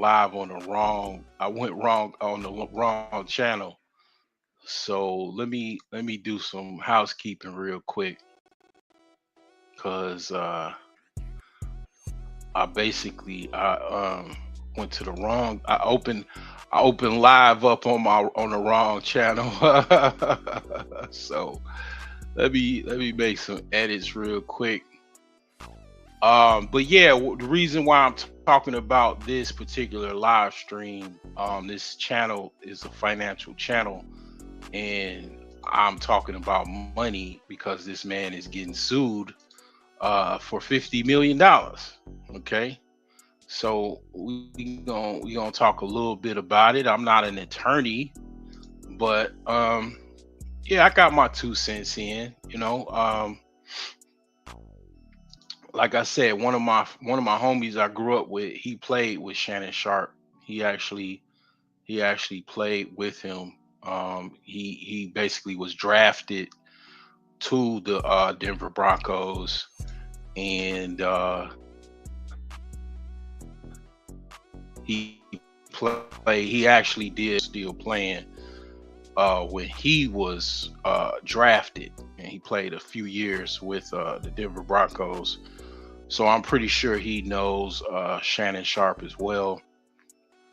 live on the wrong. I went wrong on the wrong channel. So let me do some housekeeping real quick, cause I basically went to the wrong. I opened live up on the wrong channel. So let me make some edits real quick. But yeah, the reason why I'm talking about this particular live stream, this channel is a financial channel, and I'm talking about money because this man is getting sued for $50 million. Okay, so we gonna talk a little bit about it. I'm not an attorney, but yeah, I got my 2 cents in. Like I said, one of my homies I grew up with, he played with Shannon Sharp. He actually he actually played with him. He basically was drafted to the Denver Broncos, and he played. He actually did still playing when he was drafted, and he played a few years with the Denver Broncos. So I'm pretty sure he knows Shannon Sharp as well.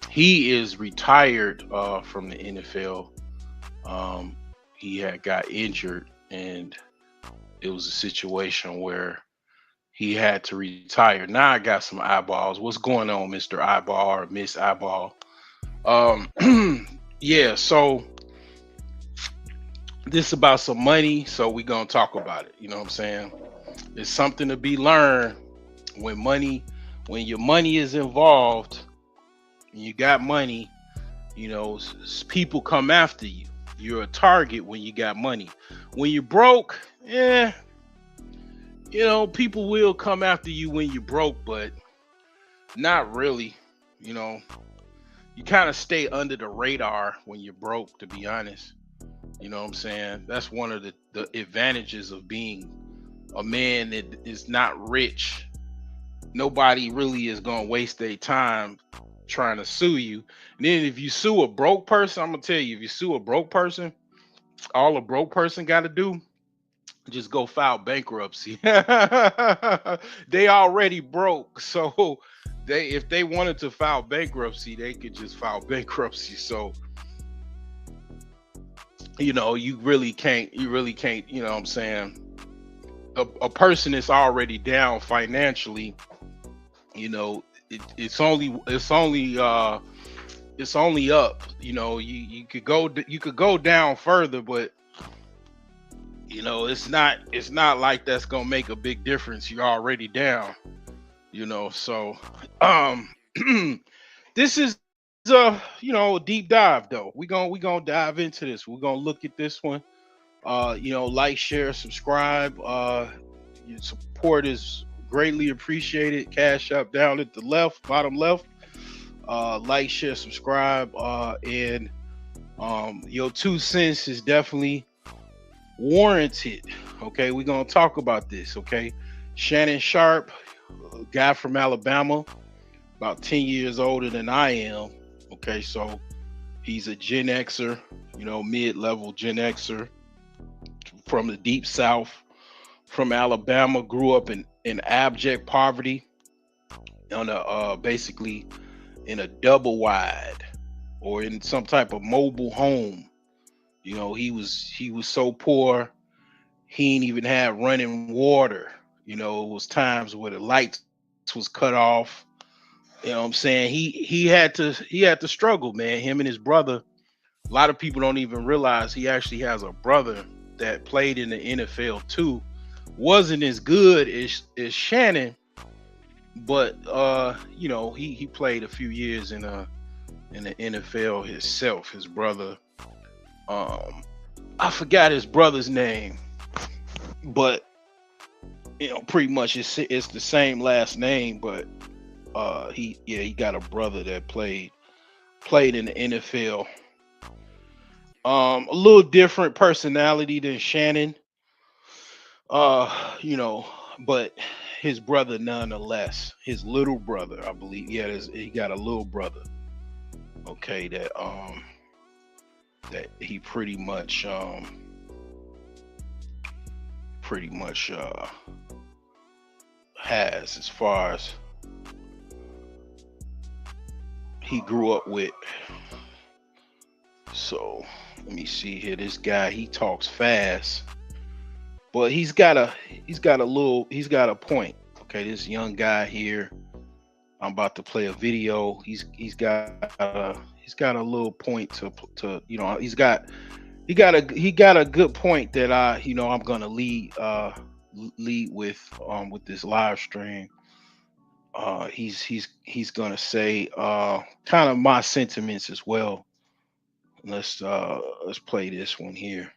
He is retired from the NFL. Um, he had got injured, and it was a situation where he had to retire. Now I got some eyeballs. What's going on, Mr. Eyeball or Miss Eyeball? Um, yeah, so this is about some money, so we gonna talk about it. You know what I'm saying? It's something to be learned when when your money is involved, and you got money. People come after you. You're a target when you got money. When you're broke, yeah, people will come after you when you're broke, but not really. You know, you kind of stay under the radar when you're broke, to be honest. You know what I'm saying? That's one of the advantages of being a man that is not rich. Nobody really is gonna waste their time trying to sue you. And then if you sue a broke person, I'm gonna tell you, if you sue a broke person, all a broke person got to do, just go file bankruptcy. They already broke, so they if they wanted to file bankruptcy, they could just file bankruptcy. So you really can't. You know what I'm saying? A person is already down financially. You know, it's only up. You could go down further, but it's not like that's gonna make a big difference. You're already down. So um this is a deep dive though. We gonna dive into this. We're gonna look at this one. Like, share, subscribe. Your support is greatly appreciated. Cash up down at the left, bottom left. Like, share, subscribe. And your 2 cents is definitely warranted. Okay, we're gonna talk about this. Okay, Shannon Sharp, a guy from Alabama, about 10 years older than I am. Okay, so he's a Gen Xer, mid-level Gen Xer from the deep South, from Alabama. Grew up in abject poverty on a basically in a double wide or in some type of mobile home. He was so poor he ain't even had running water. It was times where the lights was cut off. What I'm saying? He had to struggle, man. Him and his brother. A lot of people don't even realize he actually has a brother that played in the NFL too. Wasn't as good as Shannon, but he played a few years in the NFL himself. His brother, um, I forgot his brother's name, but pretty much it's the same last name. But he got a brother that played in the NFL. A little different personality than Shannon. Uh, you know, but his brother nonetheless. His little brother, I believe. Yeah, he got a little brother. Okay, that he pretty much has, as far as he grew up with. So let me see here. This guy, he talks fast, but he's got a point. Okay, this young guy here. I'm about to play a video. He's got a little point to he got a good point that I'm gonna lead with this live stream. He's gonna say kind of my sentiments as well. Let's play this one here.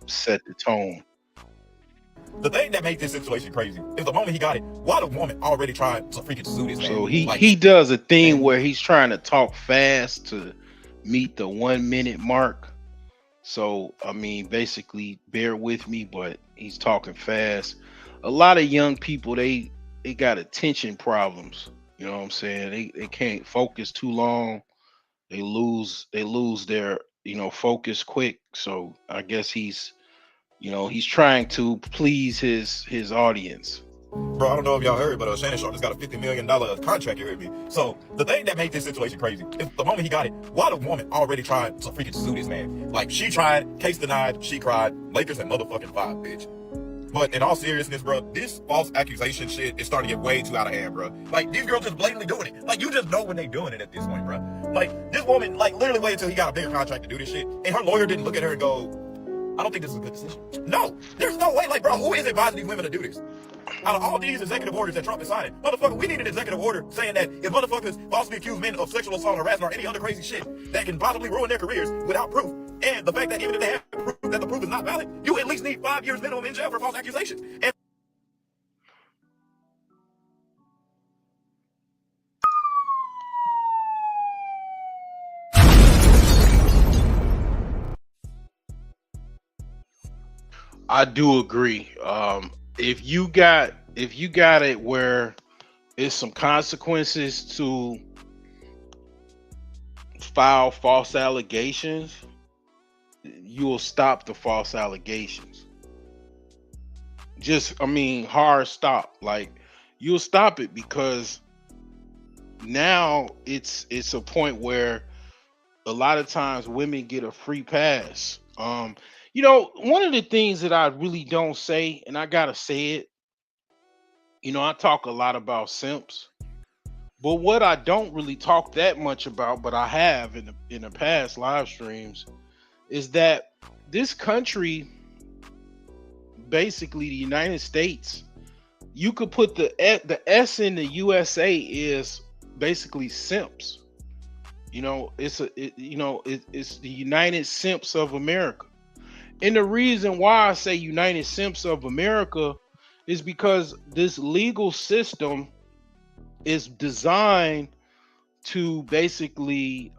Set the tone. The thing that made this situation crazy is the moment he got it, while the woman already tried to freaking sue this man. So he Like, he does a thing where he's trying to talk fast to meet the 1 minute mark. So I mean, basically, bear with me, but he's talking fast. A lot of young people, they got attention problems. You know what I'm saying? They can't focus too long. They lose their focus quick. So I guess he's trying to please his audience. bro, I don't know if y'all heard, but Shannon Sharp just got a $50 million contract here with me. So the thing that made this situation crazy is the moment he got it, while the woman already tried to freaking sue this man. Like, she tried, case denied, she cried, Lakers and motherfucking 5, bitch. But in all seriousness, bro, this false accusation shit is starting to get way too out of hand, bro. Like, these girls just blatantly doing it. Like, you just know when they doing it at this point, bro. Like, this woman, like, literally waited until he got a bigger contract to do this shit, and her lawyer didn't look at her and go, I don't think this is a good decision. No, there's no way. Like, bro, who is advising these women to do this? Out of all these executive orders that Trump is signing, motherfucker, we need an executive order saying that if motherfuckers falsely accuse men of sexual assault, harassment, or any other crazy shit that can possibly ruin their careers without proof, and the fact that even if they have proof that the proof is not valid, you at least need 5 years minimum in jail for false accusations. And I do agree. If you got it where it's some consequences to file false allegations, you will stop the false allegations. Just, I mean, hard stop. Like, you'll stop it, because now it's a point where a lot of times women get a free pass. One of the things that I really don't say, and I gotta say it, I talk a lot about simps, but what I don't really talk that much about, but I have in the past live streams, is that this country, basically the United States, you could put the S in the USA is basically simps. It's the United Simps of America. And the reason why I say United Simps of America is because this legal system is designed to basically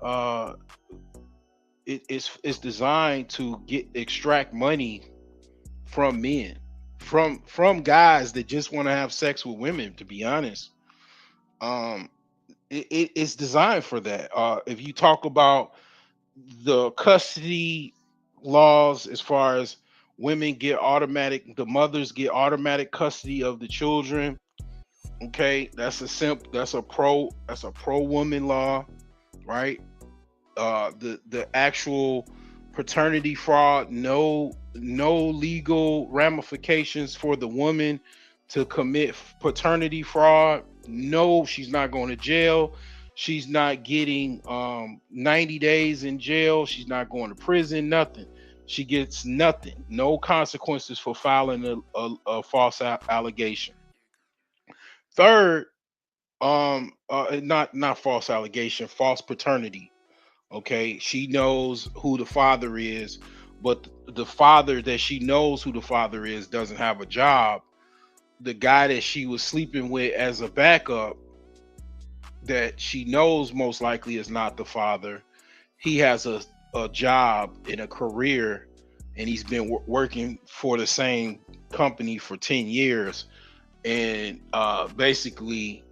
it's designed to extract money from men, from guys that just want to have sex with women, to be honest. It's designed for that. If you talk about the custody laws, as far as the mothers get automatic custody of the children. Okay, that's a pro woman law, right? The actual paternity fraud, no legal ramifications for the woman to commit paternity fraud. No, she's not going to jail. She's not getting 90 days in jail. She's not going to prison, nothing. She gets nothing. No consequences for filing a false allegation. Third, not false allegation, false paternity. Okay, she knows who the father is, but the father that she knows who the father is doesn't have a job. The guy that she was sleeping with as a backup, that she knows most likely is not the father, he has a job and a career, and he's been working for the same company for 10 years, and basically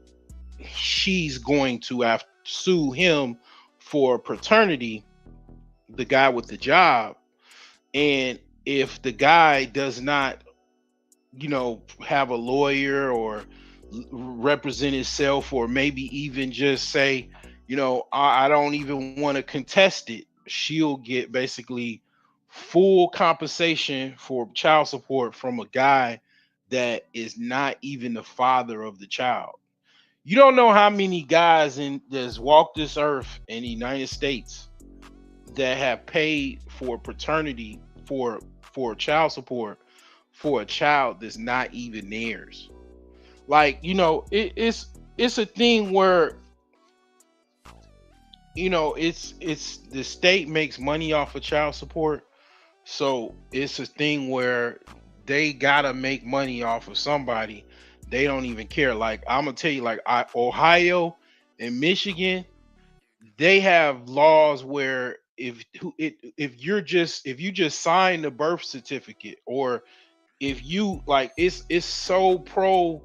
she's going to have to sue him for paternity, the guy with the job. And if the guy does not, have a lawyer or represent himself, or maybe even just say, I don't even want to contest it, she'll get basically full compensation for child support from a guy that is not even the father of the child. You don't know how many guys in that's walked this earth in the United States that have paid for paternity, for child support for a child that's not even theirs. Like, it's a thing where, it's the state makes money off of child support. So it's a thing where they gotta make money off of somebody. They don't even care. Like, I'm gonna tell you, like, Ohio and Michigan, they have laws where if you just sign the birth certificate, or if you like, it's so pro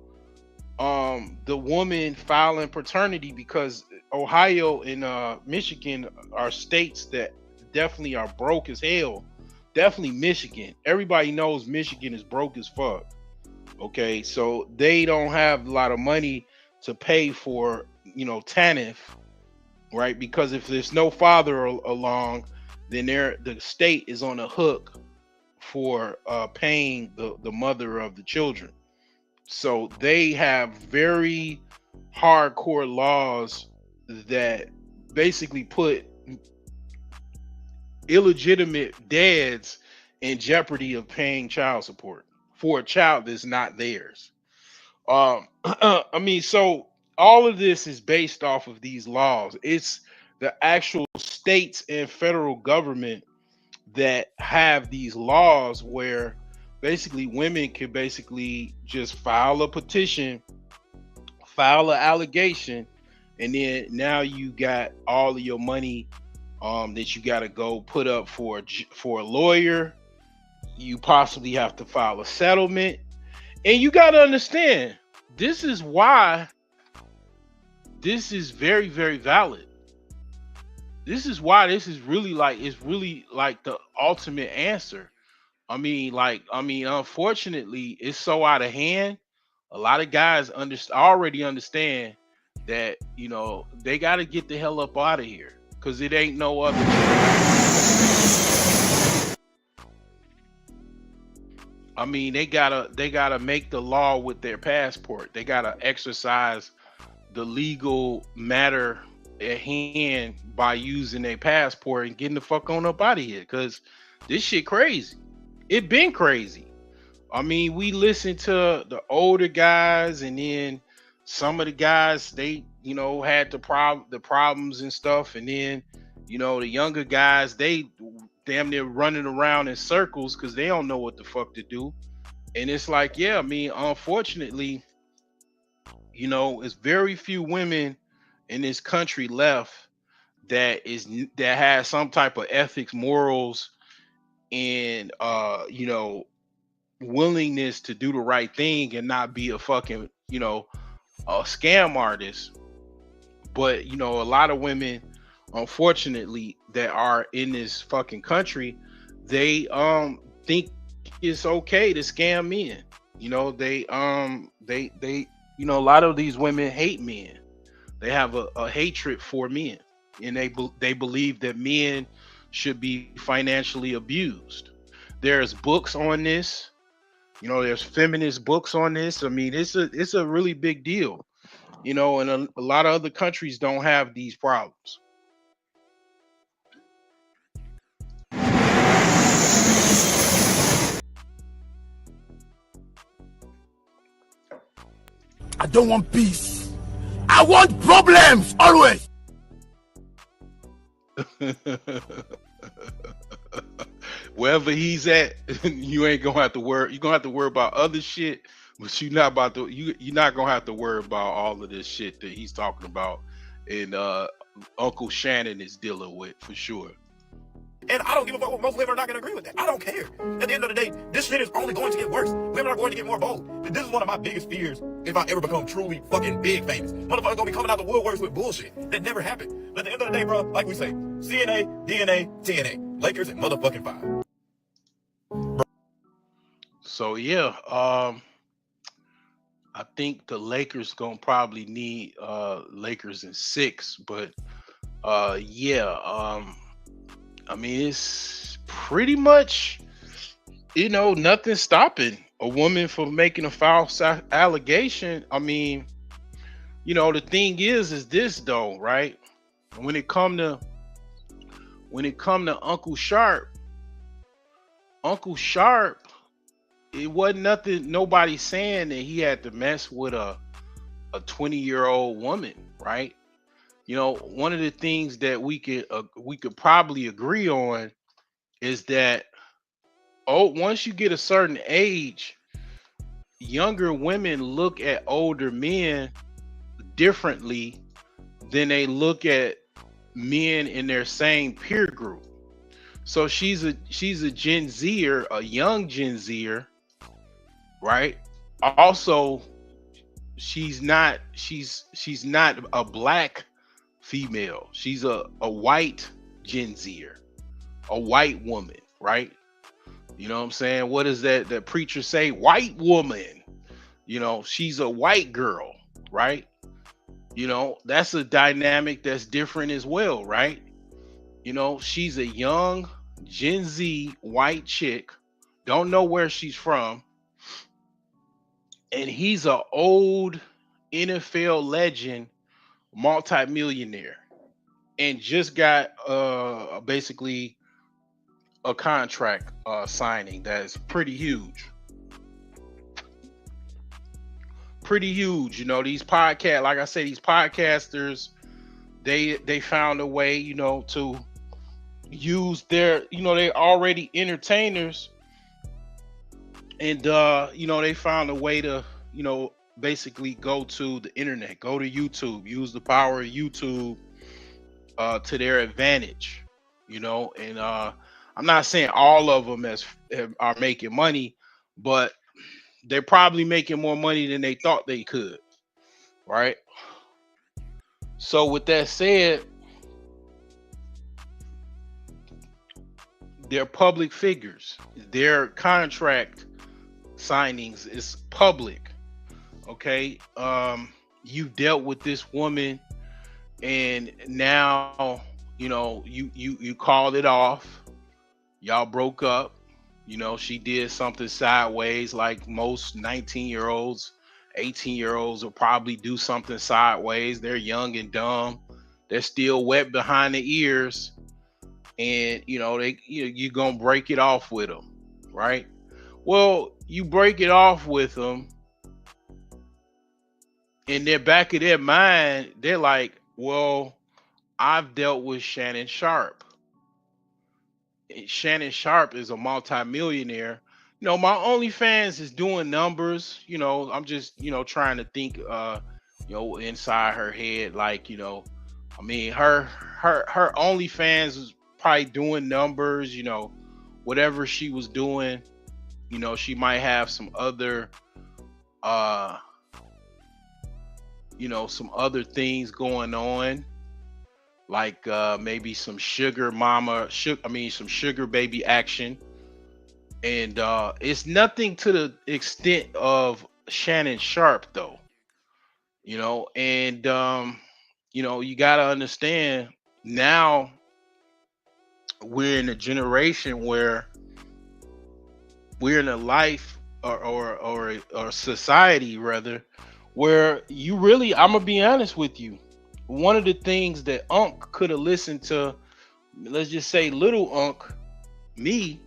the woman filing paternity, because Ohio and Michigan are states that definitely are broke as hell. Definitely Michigan. Everybody knows Michigan is broke as fuck. Okay, so they don't have a lot of money to pay for, TANF, right? Because if there's no father along, then the state is on the hook for paying the mother of the children. So they have very hardcore laws that basically put illegitimate dads in jeopardy of paying child support for a child that's not theirs. I mean, so all of this is based off of these laws. It's the actual states and federal government that have these laws where basically women can basically just file a petition, file an allegation, and then now you got all of your money that you got to go put up for a lawyer. You possibly have to file a settlement, and you got to understand, this is why this is very, very valid. This is why this is really like, it's really like the ultimate answer. Unfortunately, it's so out of hand. A lot of guys already understand that, they got to get the hell up out of here, because it ain't no other choice. They gotta make the law with their passport. They gotta exercise the legal matter at hand by using their passport and getting the fuck on up out of here, because this shit crazy. It been crazy. I mean, we listen to the older guys, and then some of the guys, they, had the problems and stuff, and then, the younger guys, they damn near running around in circles because they don't know what the fuck to do. And it's like, yeah, I mean, unfortunately, it's very few women in this country left that has some type of ethics, morals, and willingness to do the right thing and not be a fucking, a scam artist. But a lot of women, unfortunately, that are in this fucking country, they think it's okay to scam men. They a lot of these women hate men. They have a hatred for men, and they believe that men should be financially abused. There's books on this. There's feminist books on this. I mean, it's a really big deal. And a lot of other countries don't have these problems. I don't want peace. I want problems always. Wherever he's at, you ain't gonna have to worry. You're gonna have to worry about other shit, but you're not gonna have to worry about all of this shit that he's talking about. And Uncle Shannon is dealing with for sure. And I don't give a fuck what most women are not going to agree with that. I don't care. At the end of the day, this shit is only going to get worse. Women are going to get more bold. This is one of my biggest fears if I ever become truly fucking big famous. Motherfuckers gonna be coming out the woodworks with bullshit. That never happened. But at the end of the day, bro, like we say, CNA, DNA, TNA. Lakers and motherfucking 5. So yeah, I think the Lakers gonna probably need Lakers in 6, but yeah, I mean it's pretty much nothing stopping a woman from making a allegation. I mean, the thing is this though, right? When it come to Uncle Sharp, Uncle Sharp, it wasn't nothing. Nobody saying that he had to mess with a 20-year-old woman, right? One of the things that we could probably agree on is that once you get a certain age, younger women look at older men differently than they look at men in their same peer group. So she's a Gen Zer, a young Gen Zer, right? Also, she's not a black female. She's a white Gen Zer, a white woman, right? You know what I'm saying? What does that preacher say? White woman. She's a white girl, right? That's a dynamic that's different as well, right? She's a young Gen Z white chick, don't know where she's from, and he's a old NFL legend, multimillionaire, and just got basically a contract signing that's pretty huge. Pretty huge. These podcast, like I say, these podcasters, they found a way, to use their, they already entertainers, and they found a way to, basically go to the internet, go to YouTube, use the power of YouTube to their advantage, and I'm not saying all of them are making money, but they're probably making more money than they thought they could, right? So with that said, they're public figures. Their contract signings is public. Okay. You dealt with this woman, and now you called it off. Y'all broke up. She did something sideways, like most 19-year-olds, 18-year-olds will probably do something sideways. They're young and dumb. They're still wet behind the ears, and you're gonna break it off with them, right? Well, you break it off with them, in their back of their mind, they're like, well, I've dealt with Shannon Sharp. Shannon Sharp is a multimillionaire. My OnlyFans is doing numbers. I'm just, trying to think, inside her head, like, I mean, her OnlyFans is probably doing numbers. Whatever she was doing, she might have uh, some other things going on, like maybe some some sugar baby action, and it's nothing to the extent of Shannon Sharp though. And you got to understand, now we're in a generation where we're in a life, or society rather, where you really, I'm gonna be honest with you, one of the things that Unc could have listened to, let's just say little Unc, me,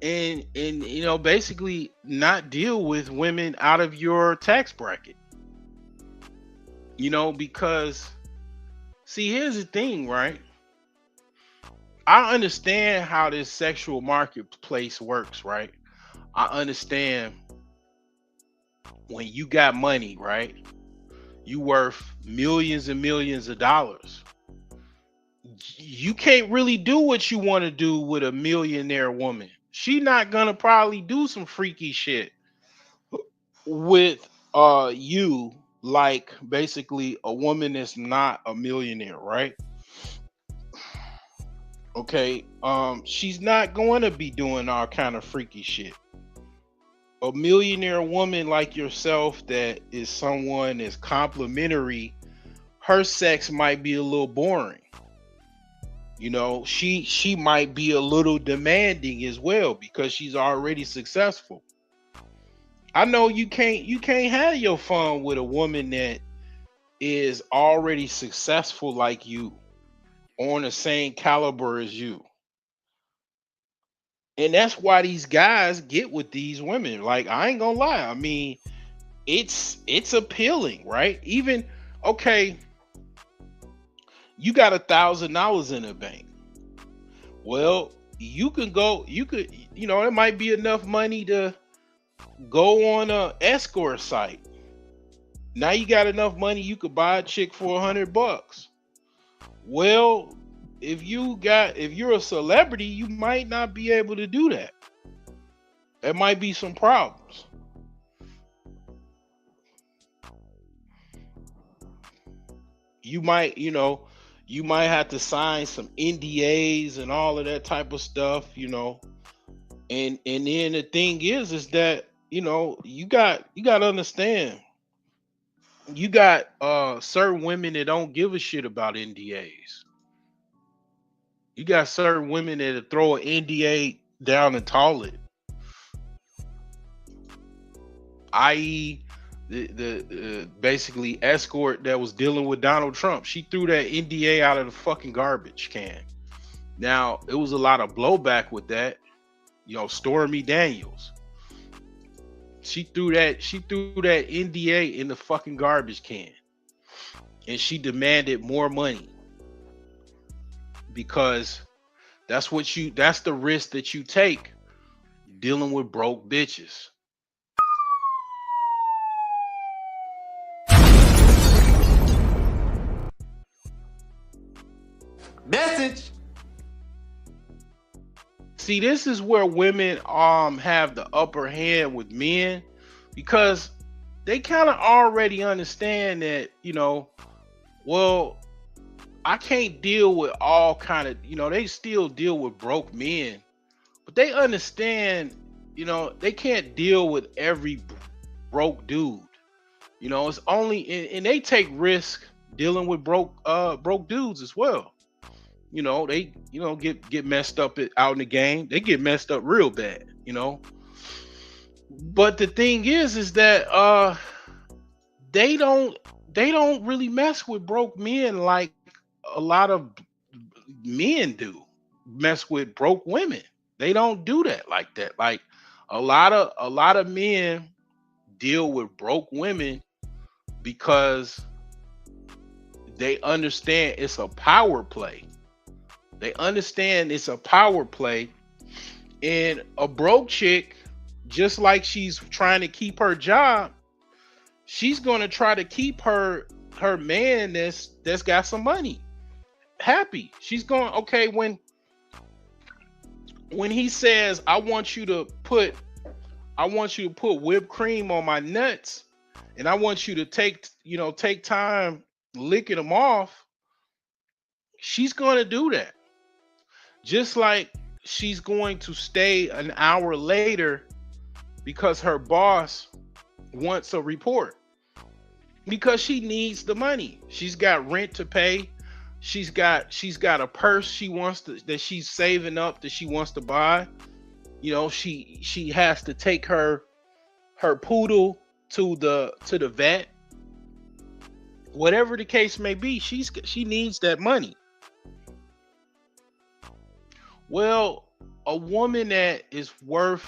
and basically not deal with women out of your tax bracket. Because see, here's the thing, right? I understand how this sexual marketplace works, right? I understand when you got money, right? You worth millions and millions of dollars. you can't really do what you want to do with a millionaire woman. She not gonna probably do some freaky shit with you, like basically a woman that's not a millionaire, right? Okay, she's not going to be doing all kind of freaky shit. A millionaire woman like yourself that is someone that's complimentary, her sex might be a little boring. She might be a little demanding as well because she's already successful. I know you can't have your fun with a woman that is already successful like you, on the same caliber as you. And that's why these guys get with these women. Like, I ain't gonna lie. I mean, it's appealing, right? Even, okay, you got $1,000 in the bank. Well, it might be enough money to go on a escort site. Now you got enough money, you could buy a chick for $100. Well, if you're a celebrity, you might not be able to do that. There might be some problems. You might have to sign some NDAs and all of that type of stuff. And then the thing is that, you got to understand, you got certain women that don't give a shit about NDAs. You got certain women that throw an NDA down the toilet, i.e., the basically escort that was dealing with Donald Trump. She threw that NDA out of the fucking garbage can. Now, it was a lot of blowback with that. Stormy Daniels. She threw that NDA in the fucking garbage can, and she demanded more money because that's the risk that you take dealing with broke bitches. Message. See, this is where women have the upper hand with men, because they kind of already understand that, well, I can't deal with all kind of, they still deal with broke men, but they understand, they can't deal with every broke dude. It's only, and they take risk dealing with broke dudes as well. They get messed up out in the game. They get messed up real bad. But the thing is that they don't they don't really mess with broke men like a lot of men do mess with broke women. They don't do that like that. Like, a lot of men deal with broke women because they understand it's a power play. They understand it's a power play. And a broke chick, just like she's trying to keep her job, she's gonna try to keep her man that's got some money happy. She's going, okay, when he says, I want you to put whipped cream on my nuts, and I want you to take time licking them off, she's gonna do that. Just like she's going to stay an hour later because her boss wants a report, because she needs the money. She's got rent to pay. She's got a purse that she's saving up, that she wants to buy. She has to take her poodle to the vet. Whatever the case may be, she needs that money. Well, a woman that is worth,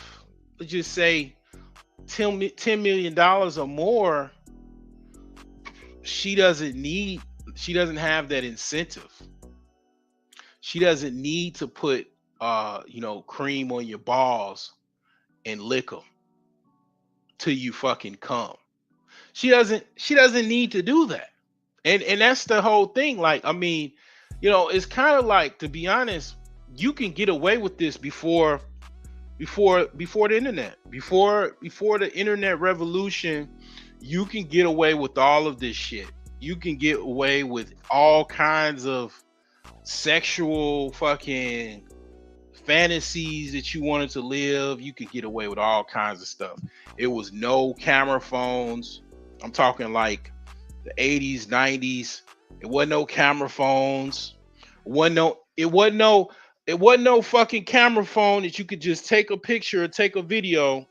let's just say, $10 million or more, she doesn't have that incentive. She doesn't need to put cream on your balls and lick them till you fucking come. She doesn't need to do that. And that's the whole thing. Like, I mean, It's kind of like, to be honest, you can get away with this before the internet, before the internet revolution. You can get away with all of this shit. You can get away with all kinds of sexual fucking fantasies that you wanted to live. You could get away with all kinds of stuff. It was no camera phones. I'm talking like the 80s, 90s. It wasn't no camera phones. It wasn't no fucking camera phone that you could just take a picture or take a video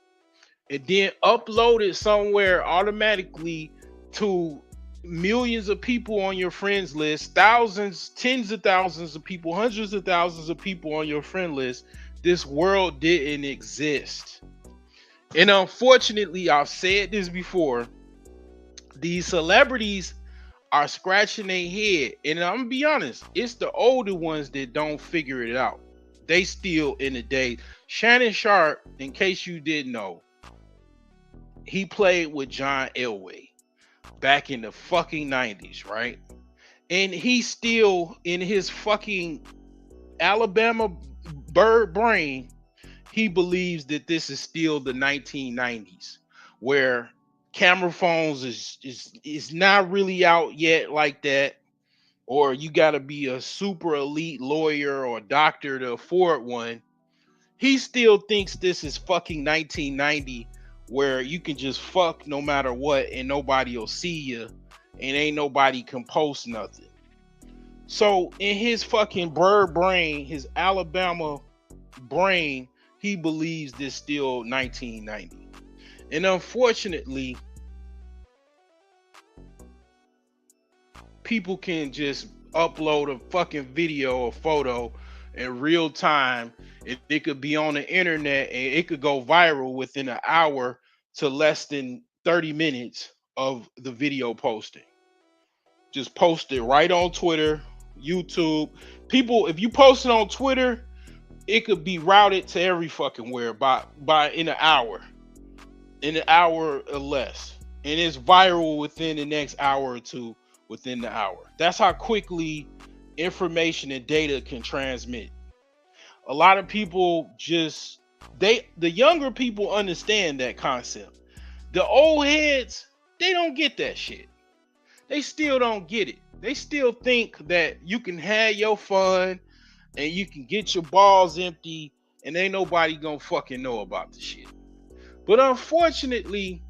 and then upload it somewhere automatically to millions of people on your friends list, thousands, tens of thousands of people, hundreds of thousands of people on your friend list. This world didn't exist. And unfortunately, I've said this before, these celebrities are scratching their head. And I'm gonna be honest, it's the older ones that don't figure it out. They still in the day. Shannon Sharp, in case you didn't know, he played with John Elway back in the fucking 90s, right? And he's still in his fucking Alabama bird brain. He believes that this is still the 1990s, where camera phones is not really out yet like that, or you got to be a super elite lawyer or doctor to afford one. He still thinks this is fucking 1990, where you can just fuck no matter what and nobody will see you and ain't nobody can post nothing. So in his fucking bird brain, his Alabama brain, he believes this still 1990. And unfortunately, people can just upload a fucking video or photo in real time. It could be on the internet and it could go viral within an hour to less than 30 minutes of the video posting. Just post it right on Twitter, YouTube. People, if you post it on Twitter, it could be routed to every fucking where by in an hour or less. And it's viral within the next hour or two, within the hour. That's how quickly information and data can transmit. A lot of people just the younger people understand that concept. The old heads, they don't get that shit. They still don't get it. They still think that you can have your fun and you can get your balls empty and ain't nobody gonna fucking know about the shit. But unfortunately,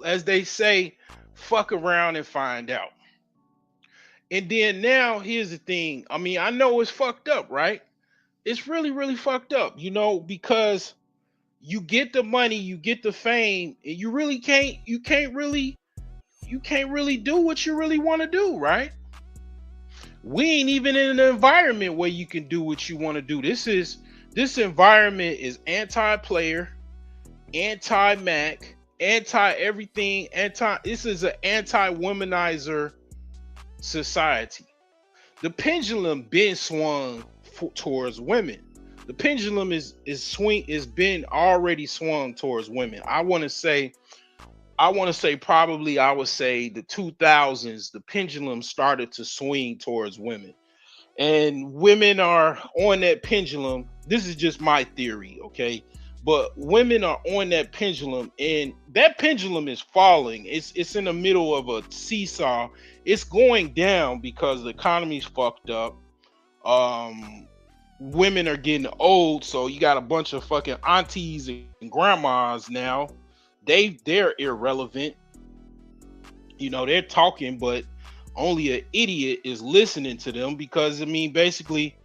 as they say, fuck around and find out. And then now here's the thing. I mean, I know it's fucked up, right? It's really, really fucked up, because you get the money, you get the fame, and you can't really do what you really want to do, right? We ain't even in an environment where you can do what you want to do. This environment is anti-player, anti-Mac, anti-everything, this is an anti-womanizer society. The pendulum been swung towards women. The pendulum is been already swung towards women. I want to say probably, I would say the 2000s, the pendulum started to swing towards women. And women are on that pendulum. This is just my theory, okay? But women are on that pendulum, and that pendulum is falling. It's in the middle of a seesaw. It's going down because the economy's fucked up. Women are getting old, so you got a bunch of fucking aunties and grandmas now. They're irrelevant. They're talking, but only an idiot is listening to them, because basically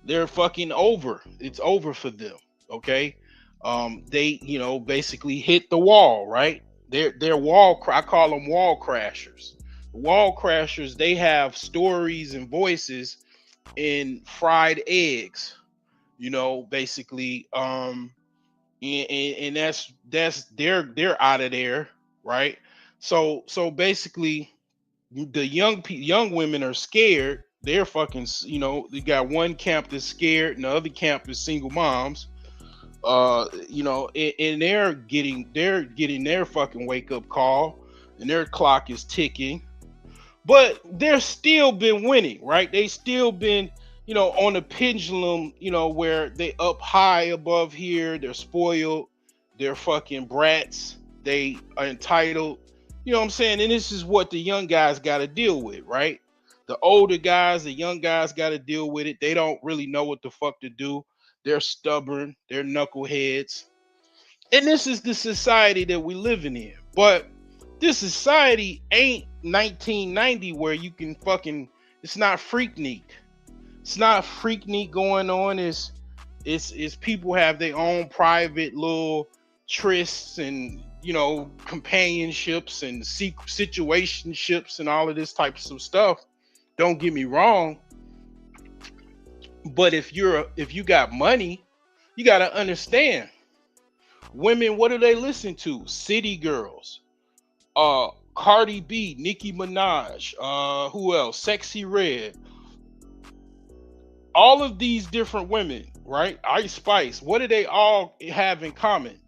they're fucking over. It's over for them. Okay. They basically hit the wall, right? They're I call them wall crashers. Wall crashers, they have stories and voices in fried eggs, basically. And that's they're out of there, right? So basically the young women are scared. They're fucking, they got one camp that's scared and the other camp is single moms. And they're getting their fucking wake up call, and their clock is ticking. but they're still been winning, right? They still been, on the pendulum, where they up high above here, they're spoiled, they're fucking brats, they are entitled, you know what I'm saying? And this is what the young guys got to deal with, right? The older guys, the young guys got to deal with it. They don't really know what the fuck to do. They're stubborn, they're knuckleheads. And this is the society that we living in. But this society ain't 1990 where you can fucking, it's not Freaknik. It's not Freaknik going on. It's people have their own private little trysts and, companionships and situationships and all of this type of some stuff. Don't get me wrong. But if you got money, you got to understand. Women, what do they listen to? City girls, Cardi B, Nicki Minaj, who else? Sexy Red. All of these different women, right? Ice Spice. What do they all have in common?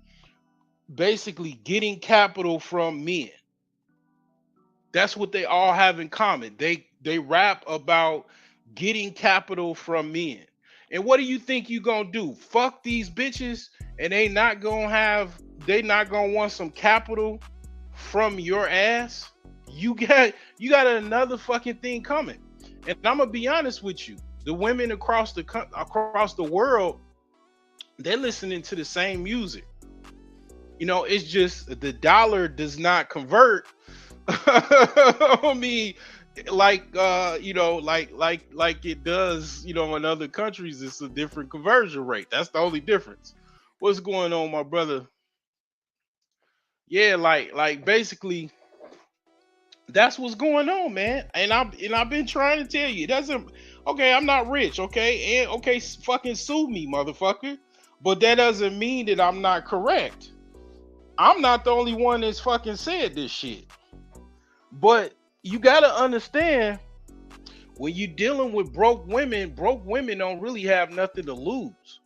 Basically, getting capital from men. That's what they all have in common. They rap about getting capital from men. And what do you think you gonna do? Fuck these bitches, and they not gonna want some capital from your ass? You got another fucking thing coming. And I'm gonna be honest with you. The women across the world, they're listening to the same music. It's just the dollar does not convert. I mean, like like it does, in other countries. It's a different conversion rate. That's the only difference. What's going on, my brother? Yeah, like basically that's what's going on, man. And I've been trying to tell you. It doesn't. Okay, I'm not rich, okay? And okay, fucking sue me, motherfucker. But that doesn't mean that I'm not correct. I'm not the only one that's fucking said this shit. But you gotta understand, when you're dealing with broke women don't really have nothing to lose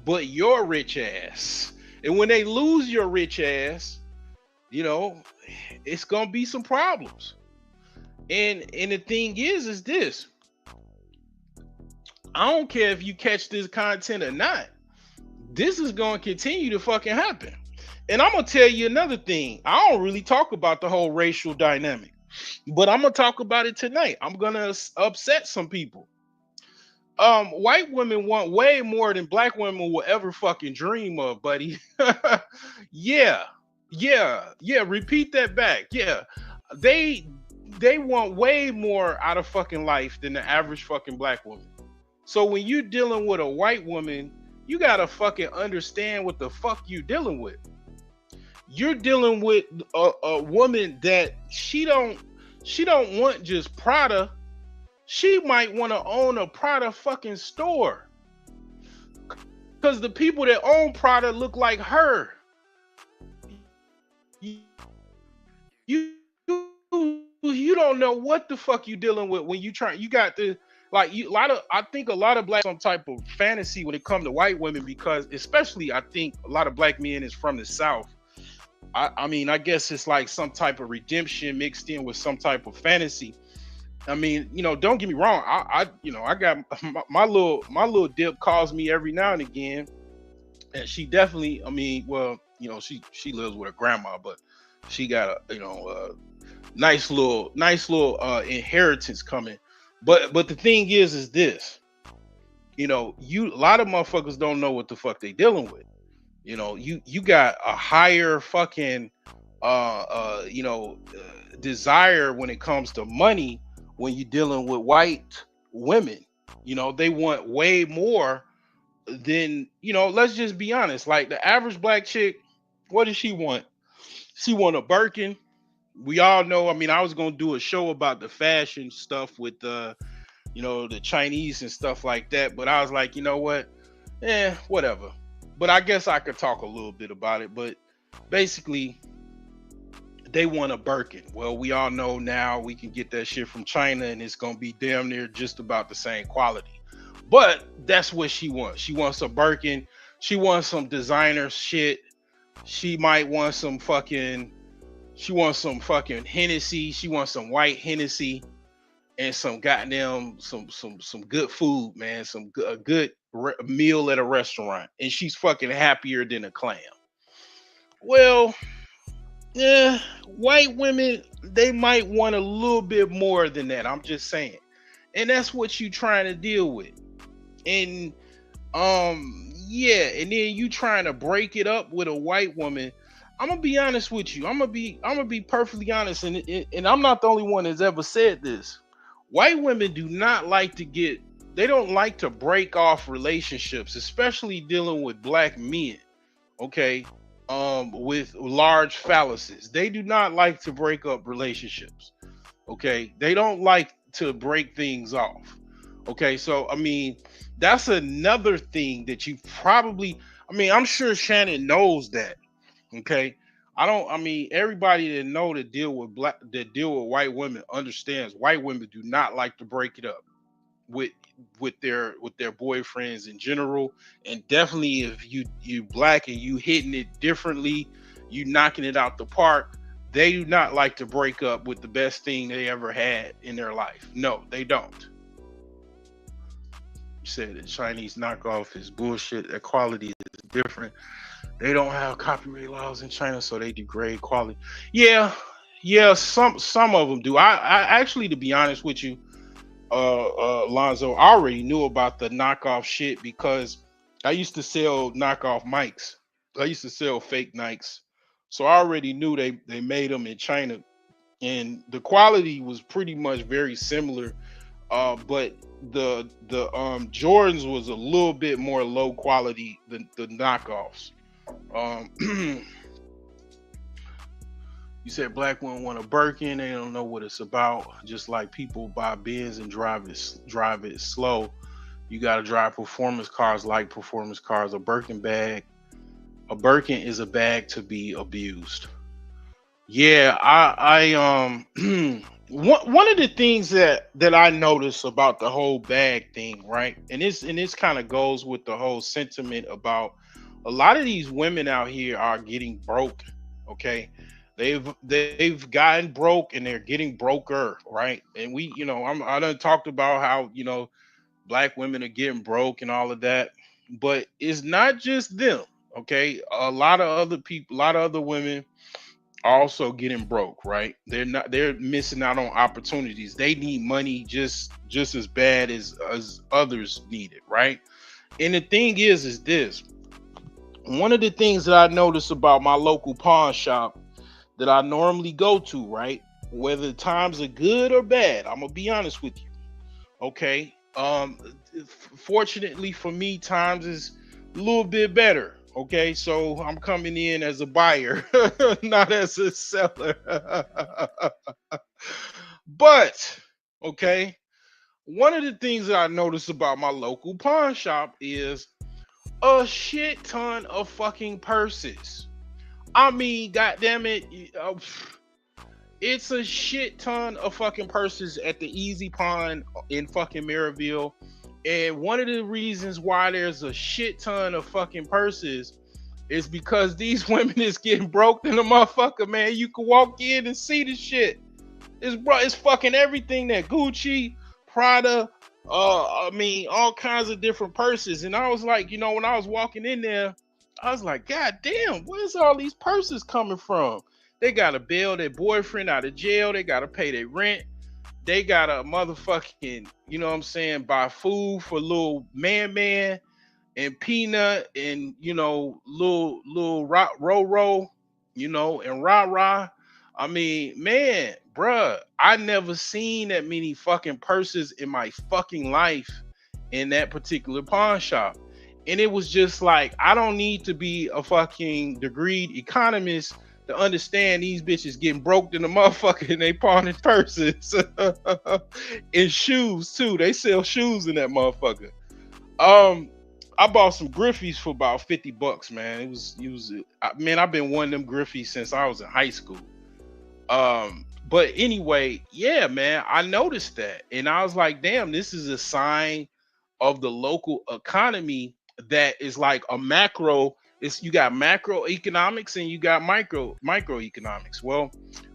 but your rich ass. And when they lose your rich ass, it's gonna be some problems. And the thing is this. I don't care if you catch this content or not. This is gonna continue to fucking happen. And I'm gonna tell you another thing. I don't really talk about the whole racial dynamic, but I'm gonna talk about it tonight. I'm gonna upset some people. White women want way more than black women will ever fucking dream of, buddy. Yeah. Repeat that back. Yeah. They want way more out of fucking life than the average fucking black woman. So when you're dealing with a white woman, you gotta fucking understand what the fuck you dealing with. You're dealing with a woman that she don't want just Prada. She might want to own a Prada fucking store, because the people that own Prada look like her. You don't know what the fuck you dealing with when you try. You got the I think a lot of black some type of fantasy when it comes to white women, because especially I think a lot of black men is from the South. I mean, I guess it's like some type of redemption mixed in with some type of fantasy. I mean, don't get me wrong. I got my little dip calls me every now and again, and she definitely. I mean, well, she lives with her grandma, but she got a nice little inheritance coming. But the thing is this. A lot of motherfuckers don't know what the fuck they dealing with. You got a higher fucking desire when it comes to money when you're dealing with white women. They want way more than, let's just be honest. Like the average black chick, what does she want? She want a Birkin. We all know, I mean, I was gonna do a show about the fashion stuff with the Chinese and stuff like that, but I was like, you know what? Whatever. But I guess I could talk a little bit about it. But basically, they want a Birkin. Well, we all know now we can get that shit from China, and it's gonna be damn near just about the same quality. But that's what she wants. She wants a Birkin. She wants some designer shit. She might want some fucking She wants some fucking Hennessy. She wants some white Hennessy and some goddamn some good food, man. A good meal at a restaurant, and she's fucking happier than a clam. Well, yeah, white women, they might want a little bit more than that. I'm just saying, and that's what you trying to deal with. And yeah, and then you trying to break it up with a white woman. I'm gonna be honest with you. I'm gonna be perfectly honest, and I'm not the only one that's ever said this. White women do not like to get. They don't like to break off relationships, especially dealing with black men. Okay, with large phalluses, they do not like to break up relationships. Okay, they don't like to break things off. Okay, so I mean, that's another thing that you probably. I mean, I'm sure Shannon knows that. Okay. I mean, everybody that know that deal with white women understands white women do not like to break it up with with their boyfriends in general. And definitely if you black and you hitting it differently, you knocking it out the park, they do not like to break up with the best thing they ever had in their life. No, they don't. You said the Chinese knockoff is bullshit. Their quality is different. They don't have copyright laws in China, so they degrade quality. Yeah, yeah, some of them do. I actually, to be honest with you, Lonzo, I already knew about the knockoff shit because I used to sell knockoff mics. I used to sell fake Nikes, so I already knew they made them in China, and the quality was pretty much very similar. But the Jordans was a little bit more low quality than the knockoffs. You said black women want a Birkin, they don't know what it's about. Just like people buy Benz and drive it slow. You gotta drive performance cars like performance cars. A Birkin is a bag to be abused. Yeah, one of the things that I notice about the whole bag thing, right? And this kind of goes with the whole sentiment about a lot of these women out here are getting broke. Okay, they've gotten broke and they're getting broker, right? And I done talked about how black women are getting broke and all of that, but it's not just them. Okay, a lot of other people, a lot of other women also getting broke, right? They're missing out on opportunities. They need money just as bad as others need it, right? And the thing is this. One of the things that I notice about my local pawn shop that I normally go to, right? Whether times are good or bad, I'm gonna be honest with you. Okay. Fortunately for me, times is a little bit better. Okay, so I'm coming in as a buyer, not as a seller. But okay, one of the things that I noticed about my local pawn shop is a shit ton of fucking purses. I mean, goddamn it, it's a shit ton of fucking purses at the Easy Pawn in fucking Maryville. And one of the reasons why there's a shit ton of fucking purses is because these women is getting broke in the motherfucker, man. You can walk in and see the shit. It's fucking everything that Gucci, Prada, I mean, all kinds of different purses. And I was like, when I was walking in there, I was like, God damn, where's all these purses coming from? They gotta bail their boyfriend out of jail. They gotta pay their rent. They gotta motherfucking, what I'm saying, buy food for little man and Peanut and little Roro, and Rah. I mean, man, bruh, I never seen that many fucking purses in my fucking life in that particular pawn shop. And it was just like, I don't need to be a fucking degreed economist to understand these bitches getting broke in the motherfucker and they pawning purses and shoes too. They sell shoes in that motherfucker. I bought some Griffies for about $50, man. Man, I've been wanting them Griffies since I was in high school. But anyway, yeah, man, I noticed that. And I was like, damn, this is a sign of the local economy that is like a macro. It's you got macroeconomics and you got microeconomics. Well,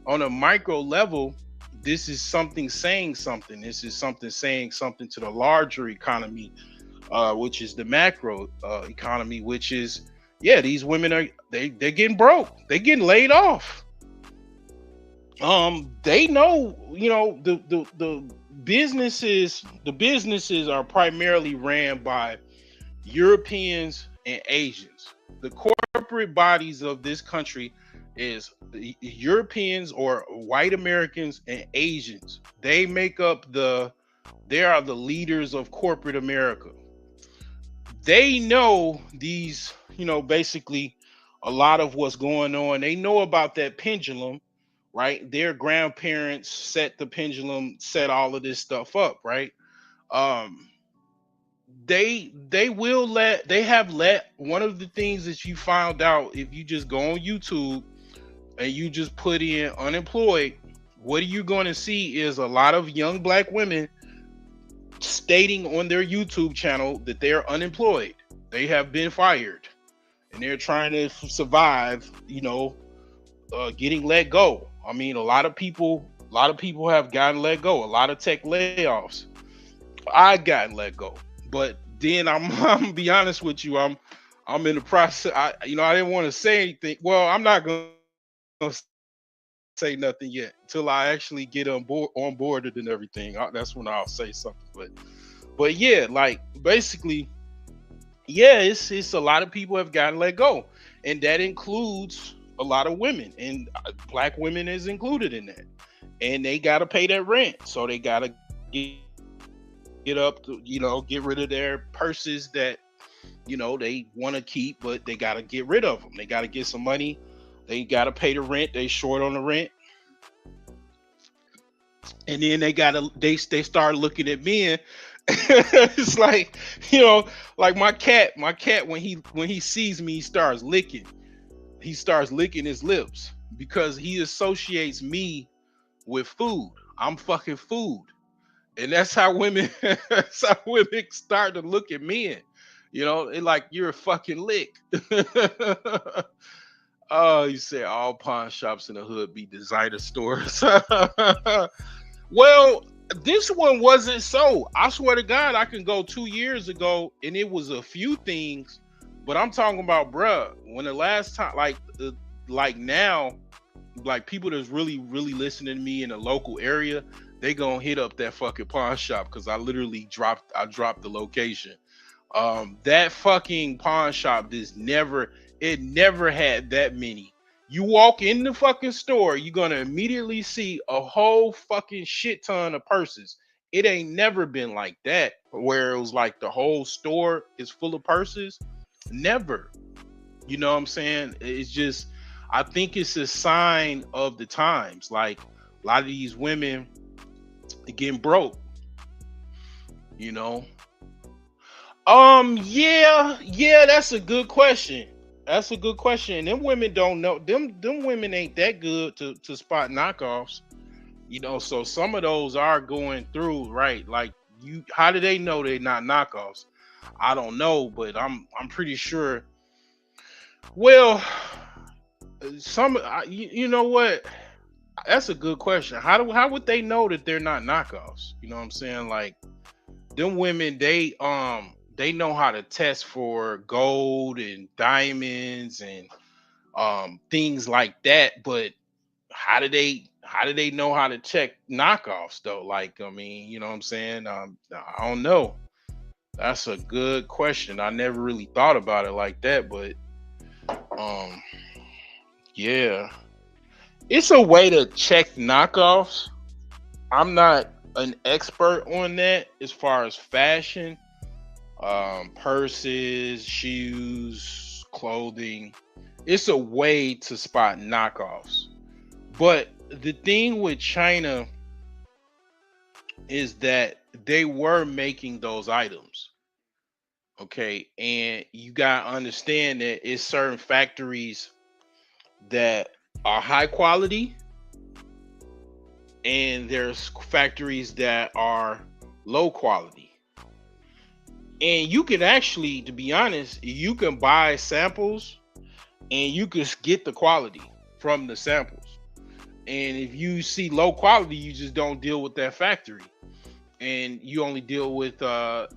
on a micro level, this is something saying something. This is something saying something to the larger economy, which is the macro economy, which is yeah, these women are they're getting broke, they're getting laid off. They know, the businesses are primarily ran by Europeans and Asians. The corporate bodies of this country is Europeans or white Americans and Asians. They are the leaders of corporate America. They know these, basically a lot of what's going on. They know about that pendulum, right? Their grandparents set the pendulum, set all of this stuff up, right? Um, they have let one of the things that you found out if you just go on YouTube and you just put in unemployed, what are you going to see is a lot of young black women stating on their YouTube channel that they're unemployed. They have been fired and they're trying to survive, getting let go. I mean, a lot of people have gotten let go, a lot of tech layoffs. I got let go. But then I'm gonna be honest with you, I'm in the process. I didn't want to say anything. Well, I'm not gonna say nothing yet until I actually get onboarded and everything. That's when I'll say something. But yeah, like basically, yeah, it's a lot of people have gotten let go, and that includes a lot of women, and black women is included in that, and they gotta pay that rent, so they gotta get up to get rid of their purses that they want to keep, but they got to get rid of them. They got to get some money. They got to pay the rent. They short on the rent, and then they start looking at men. It's like, like my cat when he sees me, he starts licking his lips because he associates me with food. I'm fucking food. And that's how women that's how women start to look at men. They like, you're a fucking lick. Oh, you say all pawn shops in the hood be designer stores. Well, this one wasn't so. I swear to God, I can go 2 years ago and it was a few things, but I'm talking about, bruh, when the last time, like now, like people that's really, really listening to me in the local area, they gonna hit up that fucking pawn shop because I literally dropped the location. That fucking pawn shop never had that many. You walk in the fucking store, you're gonna immediately see a whole fucking shit ton of purses. It ain't never been like that where it was like the whole store is full of purses. Never. You know what I'm saying? It's just, I think it's a sign of the times. Like a lot of these women getting broke, you know. Yeah, that's a good question. That's a good question. Them women don't know. Them women ain't that good to spot knockoffs, so some of those are going through, right? Like, how do they know they're not knockoffs? I don't know, but I'm pretty sure. Well, you know what? That's a good question. How would they know that they're not knockoffs? You know what I'm saying? Like, them women, they know how to test for gold and diamonds and things like that, but how do they know how to check knockoffs though? Like, I mean, you know what I'm saying? I don't know. That's a good question. I never really thought about it like that, but um yeah. It's a way to check knockoffs. I'm not an expert on that as far as fashion, purses, shoes, clothing. It's a way to spot knockoffs. But the thing with China is that they were making those items. Okay. And you got to understand that it's certain factories that are high quality, and there's factories that are low quality. And you can actually, to be honest, you can buy samples and you can get the quality from the samples. And if you see low quality, you just don't deal with that factory, and you only deal with the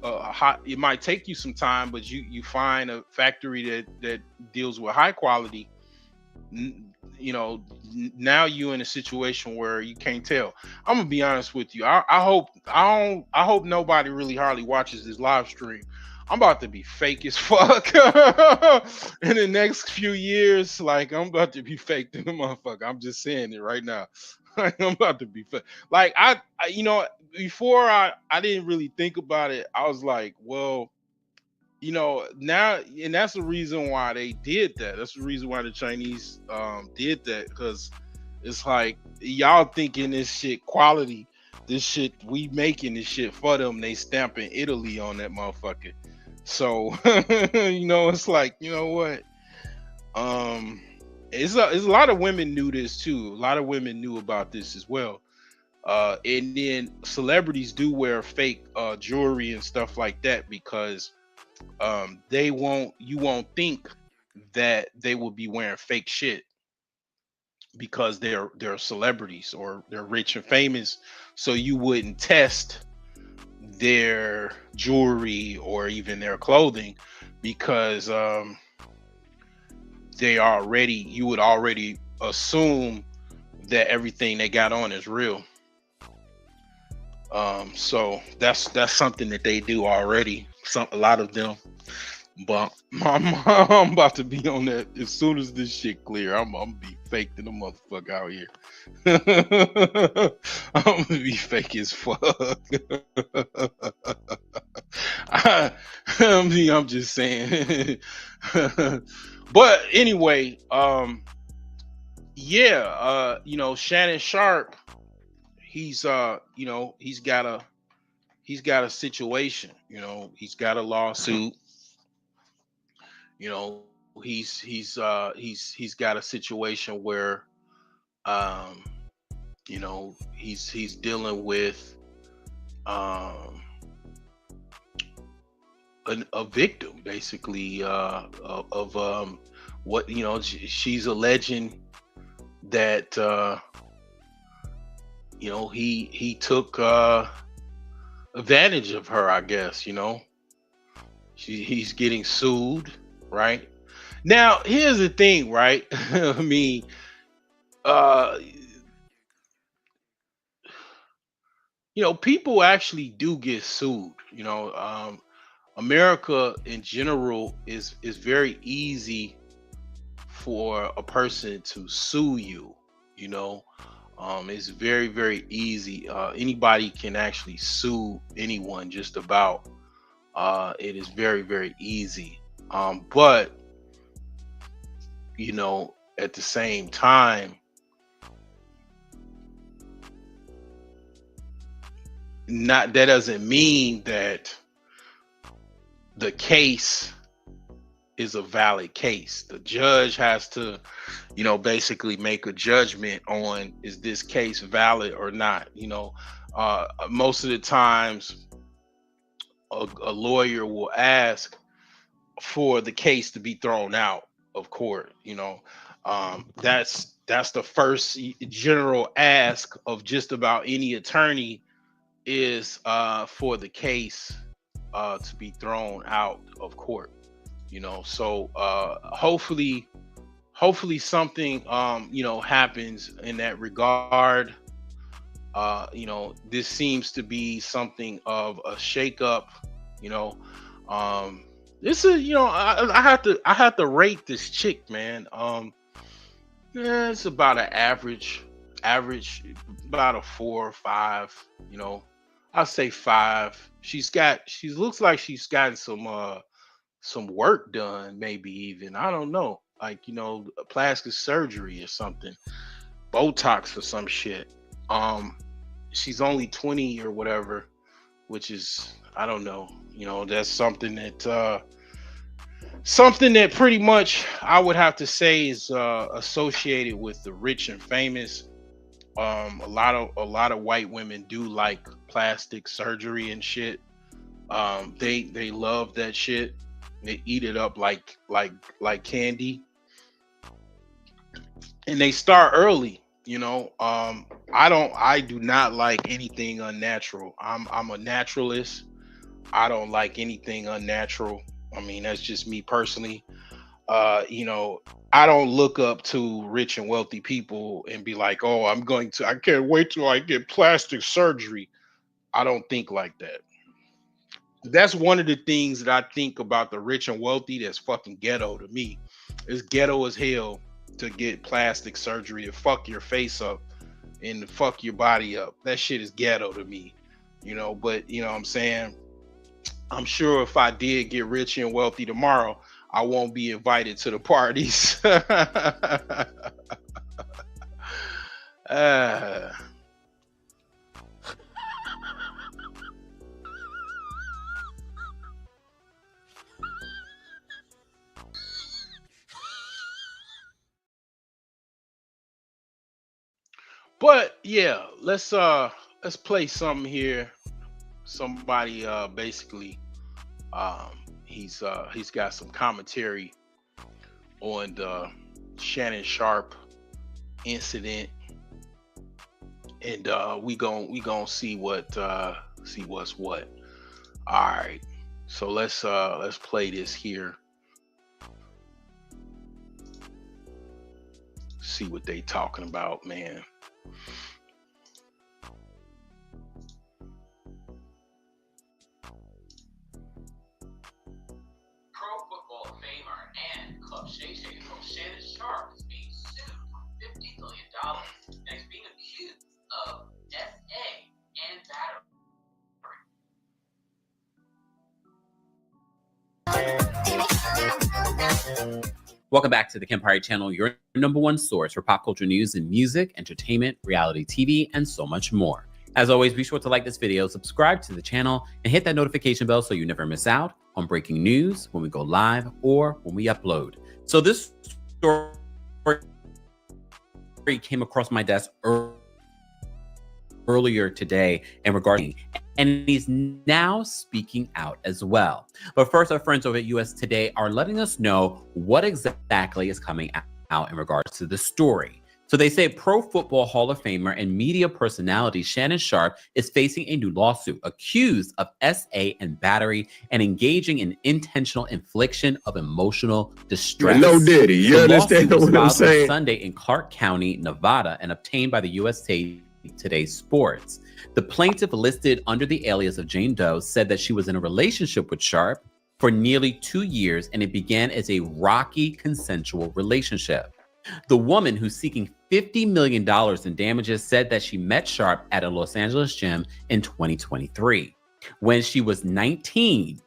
hot. It might take you some time, but you find a factory that deals with high quality. You know, now you in a situation where you can't tell. I'm gonna be honest with you. I hope nobody really hardly watches this live stream. I'm about to be fake as fuck in the next few years. Like, I'm about to be fake in the motherfucker. I'm just saying it right now. Like, I'm about to be fake. Like, before I didn't really think about it. I was like, well, now, and that's the reason why they did that. That's the reason why the Chinese did that, because it's like, y'all thinking this shit quality, this shit we making this shit for them, they stamping Italy on that motherfucker. So it's like, you know what, it's a lot of women knew this too. A lot of women knew about this as well. And then celebrities do wear fake jewelry and stuff like that, because you won't think that they will be wearing fake shit, because they're celebrities or they're rich and famous, so you wouldn't test their jewelry or even their clothing, because you would already assume that everything they got on is real. So that's something that they do already, a lot of them. But I'm about to be on that as soon as this shit clear. I'm gonna be fake to the motherfucker out here. I'm gonna be fake as fuck. I'm just saying. But anyway, Shannon Sharp, he's got a situation. He's got a lawsuit. He's got a situation where um he's dealing with um a victim, basically, of what she's alleging that he took advantage of her, I guess. He's getting sued, right? Now, here's the thing, right? I mean, uh, people actually do get sued. America in general is very easy for a person to sue you. You know, it's very, very easy. Anybody can actually sue anyone, just about. It is very, very easy. But at the same time, not that doesn't mean that the case is a valid case. The judge has to, basically make a judgment on, is this case valid or not. Most of the times, a lawyer will ask for the case to be thrown out of court. That's the first general ask of just about any attorney, is for the case to be thrown out of court. So hopefully something happens in that regard. This seems to be something of a shakeup. you know this is, I have to rate this chick, man. Yeah, it's about an average, about a 4 or 5. I'll say 5. She looks like she's gotten some work done, maybe even, I don't know, like, plastic surgery or something, Botox or some shit. She's only 20 or whatever, which is, I don't know, that's something that pretty much I would have to say is associated with the rich and famous. A lot of white women do like plastic surgery and shit. They love that shit. They eat it up like candy, and they start early. I do not like anything unnatural. I'm a naturalist. I don't like anything unnatural. I mean, that's just me personally. uh you know I don't look up to rich and wealthy people and be like, oh, I can't wait till I get plastic surgery. I don't think like that. That's one of the things that I think about the rich and wealthy that's fucking ghetto to me. It's ghetto as hell to get plastic surgery and fuck your face up and fuck your body up. That shit is ghetto to me. But you know what I'm saying? I'm sure if I did get rich and wealthy tomorrow, I won't be invited to the parties. uh, but yeah, let's play something here. Somebody basically he's got some commentary on the Shannon Sharp incident, and we gon' see what's what. All right, so let's play this here. See what they talking about, man. Pro Football famer and Club Shay Shay host Shannon Sharp is being sued for $50 million and is being accused of SA and battery. Welcome back to the Kempire Channel, your number one source for pop culture news and music, entertainment, reality TV, and so much more. As always, be sure to like this video, subscribe to the channel, and hit that notification bell so you never miss out on breaking news when we go live or when we upload. So this story came across my desk earlier today in regarding, and he's now speaking out as well. But first, our friends over at US Today are letting us know what exactly is coming out in regards to the story. So they say Pro Football Hall of Famer and media personality Shannon Sharp is facing a new lawsuit accused of SA and battery and engaging in intentional infliction of emotional distress. No Diddy, you understand lawsuit was what I'm filed on saying? Sunday in Clark County, Nevada, and obtained by the USA Today Sports. The plaintiff, listed under the alias of Jane Doe, said that she was in a relationship with Sharp for nearly 2 years, and it began as a rocky consensual relationship. The woman, who's seeking $50 million in damages, said that she met Sharp at a Los Angeles gym in 2023 when she was 19,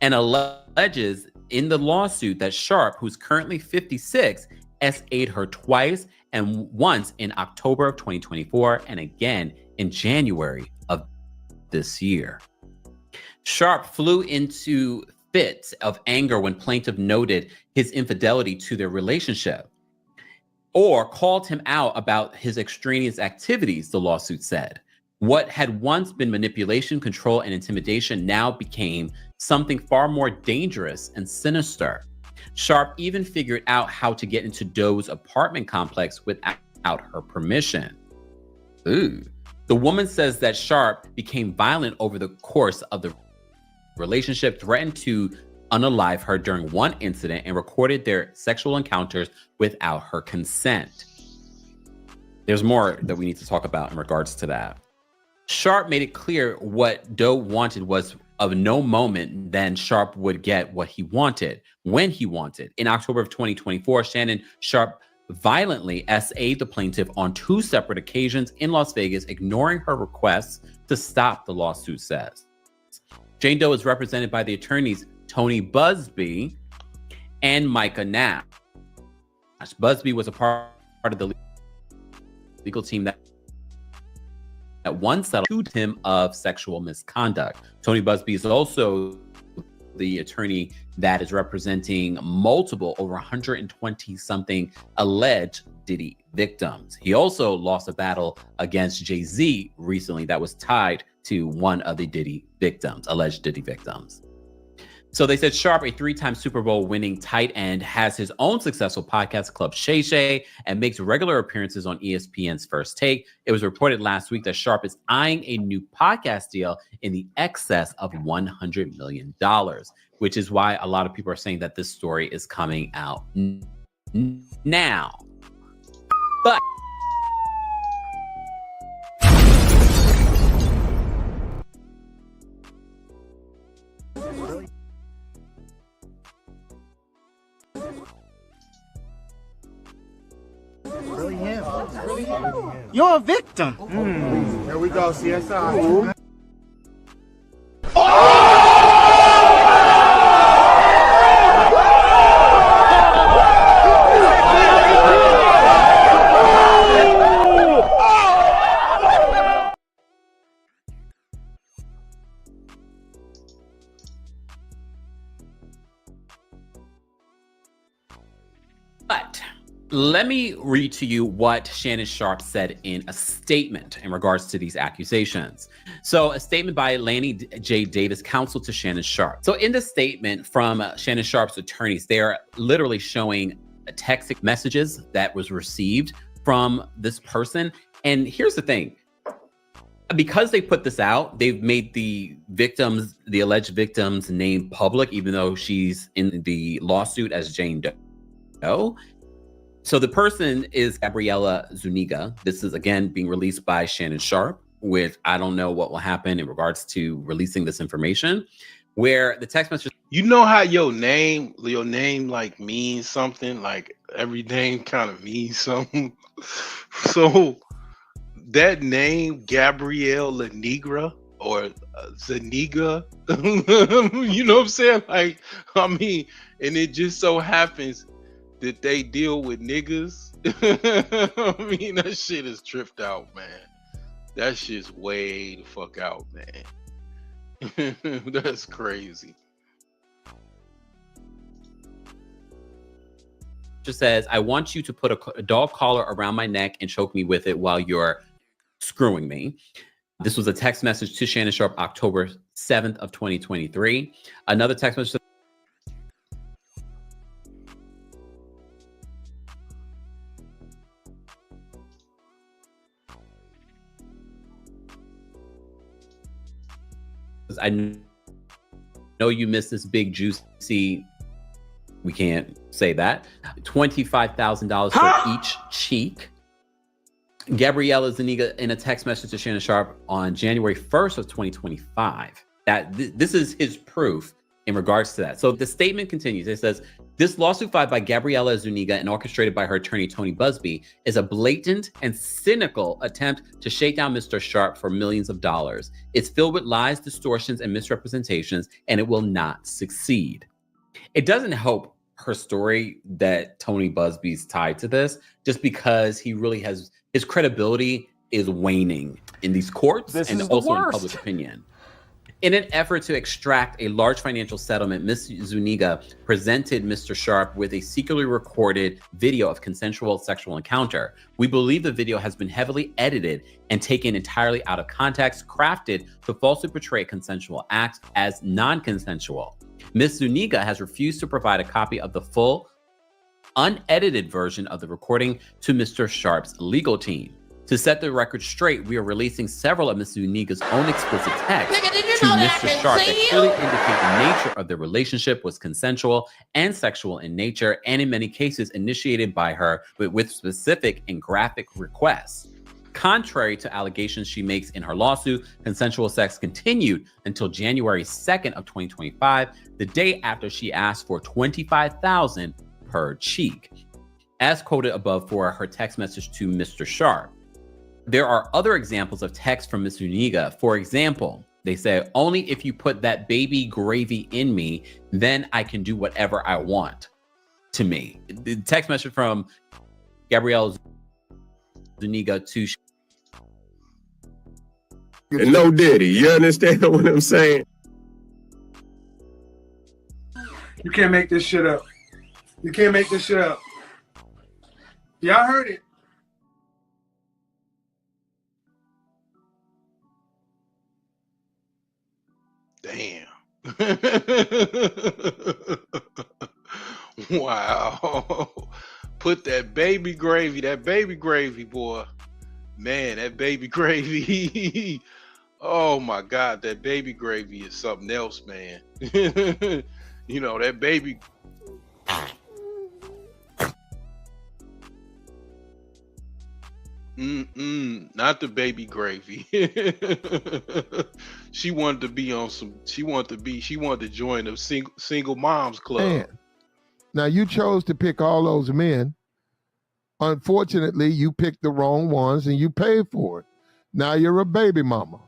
and alleges in the lawsuit that Sharp, who's currently 56, SA'd her twice, and once in October of 2024 and again in January of this year. Sharp flew into fits of anger when plaintiff noted his infidelity to their relationship, or called him out about his extraneous activities, the lawsuit said. What had once been manipulation, control, and intimidation now became something far more dangerous and sinister. Sharp even figured out how to get into Doe's apartment complex without her permission. Ooh. The woman says that Sharp became violent over the course of the relationship, threatened to unalive her during one incident, and recorded their sexual encounters without her consent. There's more that we need to talk about in regards to that. Sharp made it clear what Doe wanted was of no moment then Sharp would get what he wanted when he wanted. In October of 2024, Shannon Sharp violently SA'd the plaintiff on 2 separate occasions in Las Vegas, ignoring her requests to stop, the lawsuit says. Jane Doe is represented by the attorneys Tony Busby and Micah Nash. Busby was a part of the legal team that once settled him of sexual misconduct. Tony Busby is also the attorney that is representing multiple, over 120 something alleged Diddy victims. He also lost a battle against Jay-Z recently that was tied to one of the Diddy victims, alleged Diddy victims. So they said Sharp, a 3-time Super Bowl winning tight end, has his own successful podcast, Club Shay Shay, and makes regular appearances on ESPN's First Take. It was reported last week that Sharp is eyeing a new podcast deal in the excess of $100 million, which is why a lot of people are saying that this story is coming out now. But You're a victim. Here we go, CSI. But let me read to you what Shannon Sharp said in a statement in regards to these accusations. So a statement by Lanny J. Davis, counsel to Shannon Sharp. So in the statement from Shannon Sharp's attorneys, they're literally showing text messages that was received from this person. And here's the thing. Because they put this out, they've made the victims, the alleged victim's name public, even though she's in the lawsuit as Jane Doe. So the person is Gabriella Zuniga. This is, again, being released by Shannon Sharp with, I don't know what will happen in regards to releasing this information, where the text message. You know how your name like means something, like every name kind of means something. So that name, Gabrielle Lanigra or Zuniga, you know what I'm saying? Like, I mean, and it just so happens that they deal with niggas. I mean, that shit is tripped out, man. That shit's way the fuck out, man. That's crazy. Just says, I want you to put a dog collar around my neck and choke me with it while you're screwing me. This was a text message to Shannon Sharp, October 7th of 2023. Another text message. I know you missed this big juicy, we can't say that, $25,000 for each cheek. Gabriella Zuniga in a text message to Shannon Sharp on January 1st of 2025. This is his proof in regards to that. So the statement continues. It says, this lawsuit filed by Gabriella Zuniga and orchestrated by her attorney, Tony Busby, is a blatant and cynical attempt to shake down Mr. Sharp for millions of dollars. It's filled with lies, distortions, and misrepresentations, and it will not succeed. It doesn't help her story that Tony Busby's tied to this, just because he really has, his credibility is waning in these courts and also in public opinion. In an effort to extract a large financial settlement, Ms. Zuniga presented Mr. Sharp with a secretly recorded video of consensual sexual encounter. We believe the video has been heavily edited and taken entirely out of context, crafted to falsely portray a consensual act as non-consensual. Ms. Zuniga has refused to provide a copy of the full, unedited version of the recording to Mr. Sharp's legal team. To set the record straight, we are releasing several of Ms. Zuniga's own explicit texts to Mr. Sharp that clearly indicate the nature of the relationship was consensual and sexual in nature, and in many cases initiated by her with specific and graphic requests. Contrary to allegations she makes in her lawsuit, consensual sex continued until January 2nd of 2025, the day after she asked for $25,000 per cheek, as quoted above for her text message to Mr. Sharp. There are other examples of text from Ms. Zuniga. For example, they say, only if you put that baby gravy in me, then I can do whatever I want to me. The text message from Gabrielle Zuniga to... And no Diddy, you understand what I'm saying? You can't make this shit up. You can't make this shit up. Y'all heard it. Damn. Wow. Put that baby gravy, boy. Man, that baby gravy. Oh my God, that baby gravy is something else, man. You know, that baby. Not the baby gravy. She wanted to be on some. She wanted to join the single moms club. Man, now you chose to pick all those men. Unfortunately, you picked the wrong ones and you paid for it. Now you're a baby mama.